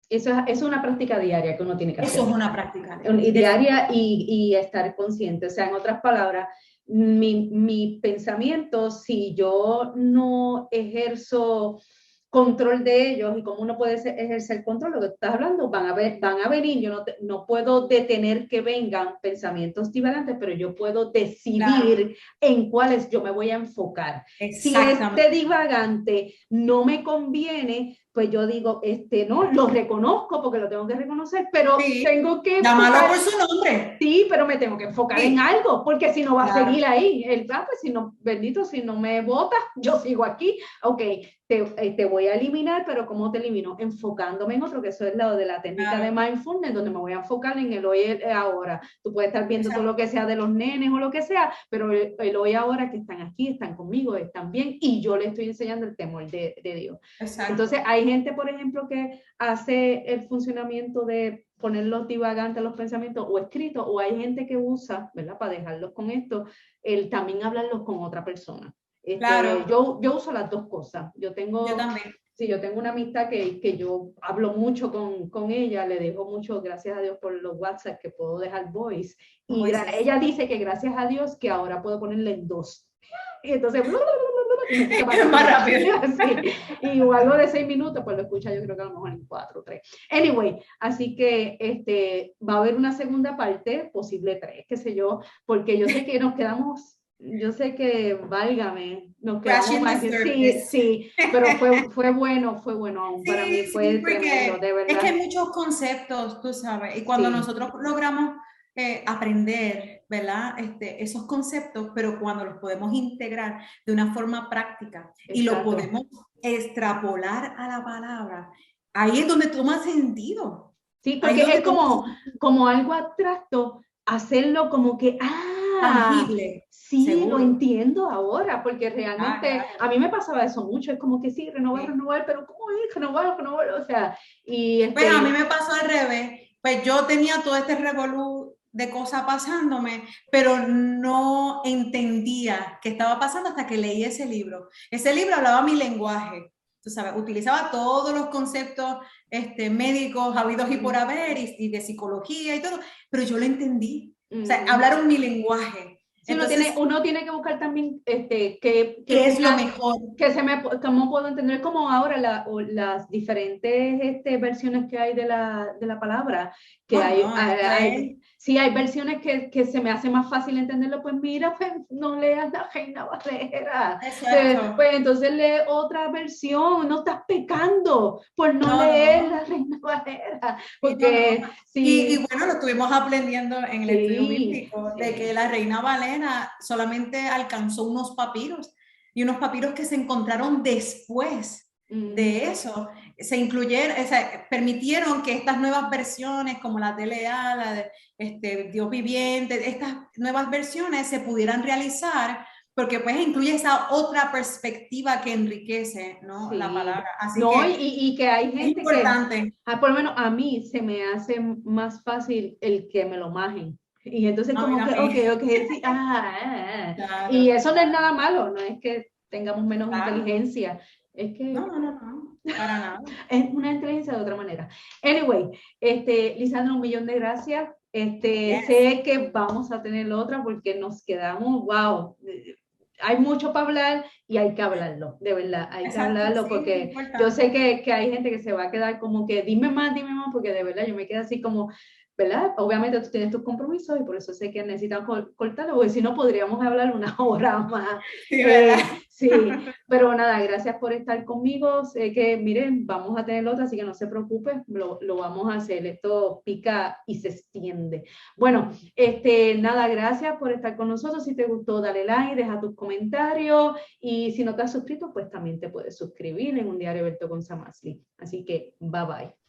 Eso es una práctica diaria que uno tiene que hacer. Eso es una práctica diaria y estar consciente. O sea, en otras palabras, mi pensamiento, si yo no ejerzo control de ellos y cómo uno puede ejercer control, lo que tú estás hablando, van a venir, yo no puedo detener que vengan pensamientos divagantes, pero yo puedo decidir en cuáles yo me voy a enfocar. Si este divagante no me conviene, pues yo digo, no, lo reconozco porque lo tengo que reconocer, pero tengo que llamarlo por su nombre. Sí, pero me tengo que enfocar en algo, porque si no va a seguir ahí. Pues si no, bendito, si no me botas, yo sigo aquí. Ok, te voy a eliminar, pero ¿cómo te elimino? Enfocándome en otro, que eso es lo de la técnica de mindfulness, donde me voy a enfocar en el hoy ahora. Tú puedes estar viendo todo lo que sea de los nenes o lo que sea, pero el hoy ahora que están aquí, están conmigo, están bien, y yo les estoy enseñando el temor de Dios. Entonces, hay gente, por ejemplo, que hace el funcionamiento de ponerlos divagantes los pensamientos o escritos, o hay gente que usa, ¿verdad? Para dejarlos con esto, el también hablarlos con otra persona. Yo uso las dos cosas. Yo también. Sí, yo tengo una amistad que yo hablo mucho con ella, le dejo mucho, gracias a Dios por los WhatsApp que puedo dejar voice, y ella dice que gracias a Dios que ahora puedo ponerle en 2. Y entonces, es más rápido. Sí. Y algo de 6 minutos, pues lo escucha yo creo que a lo mejor en 4 o 3. Anyway, así que va a haber una segunda parte, posible 3, qué sé yo, porque yo sé que nos quedamos Yo sé que, válgame, nos quedamos Crashing más the que sí, surface. sí, pero fue bueno aún, para mí Sí, fue sí, tremendo, porque de es que verdad. hay muchos conceptos, tú sabes, y cuando Sí, nosotros logramos aprender, ¿verdad? Esos conceptos, pero cuando los podemos integrar de una forma práctica y lo exacto. podemos extrapolar a la palabra, ahí es donde toma sentido. Sí, Ahí porque es donde es toma como algo abstracto, hacerlo como que, tangible, sí, lo seguro. entiendo ahora, porque Ah, realmente a claro. mí me pasaba eso mucho, es como que sí, Sí. renovar, pero ¿cómo es? Renovar, o sea, y Pues a mí me pasó al revés. Pues yo tenía todo este revolú de cosas pasándome, pero no entendía qué estaba pasando hasta que leí ese libro. Ese libro hablaba mi lenguaje, tú sabes, utilizaba todos los conceptos médicos habidos y por haber y de psicología y todo, pero yo lo entendí. O sea, hablaron mi lenguaje. sí, Entonces, uno tiene que buscar también ¿qué es lo mejor? cómo puedo entender como ahora las diferentes versiones que hay de la palabra, que Oh, no, esto es sí hay versiones que se me hace más fácil entenderlo, pues mira, pues no leas la Reina Valera, exacto. pues entonces lee otra versión, no estás pecando por no No, leer la no. Reina Valera, Sí, no, no. porque Y sí, bueno, lo estuvimos aprendiendo en el estudio sí, bíblico, de que sí. la reina Valera solamente alcanzó unos papiros y unos papiros que se encontraron después de eso. Se incluyeron, o sea, permitieron que estas nuevas versiones, como la TLA, la de Dios viviente, estas nuevas versiones se pudieran realizar porque pues incluye esa otra perspectiva que enriquece, ¿no? La Sí, palabra. Así no, que y que hay es gente que, importante. por lo menos a mí se me hace más fácil el que me lo majen. Y entonces A mí como que, también. ok, sí, y Claro, eso no es claro, nada malo, no es que tengamos menos claro. inteligencia, es No, que no, no, no, para nada. es una inteligencia de otra manera. Anyway, Lisandra, un millón de gracias. Yes. Sé que vamos a tener otra porque nos quedamos, wow, hay mucho para hablar y hay que hablarlo, de verdad, hay que Exacto, hablarlo sí, es porque yo sé importante. que hay gente que se va a quedar como que dime más, porque de verdad yo me quedo así como, ¿verdad? Obviamente tú tienes tus compromisos y por eso sé que necesitan cortarlo, porque si no podríamos hablar una hora más. Sí, ¿verdad? Sí, pero nada, gracias por estar conmigo. Sé que, miren, vamos a tener otra, así que no se preocupen, lo vamos a hacer. Esto pica y se extiende. Bueno, nada, gracias por estar con nosotros. Si te gustó, dale like, deja tus comentarios y si no te has suscrito, pues también te puedes suscribir en Un Diario Abierto con Samasli. Así que, bye bye.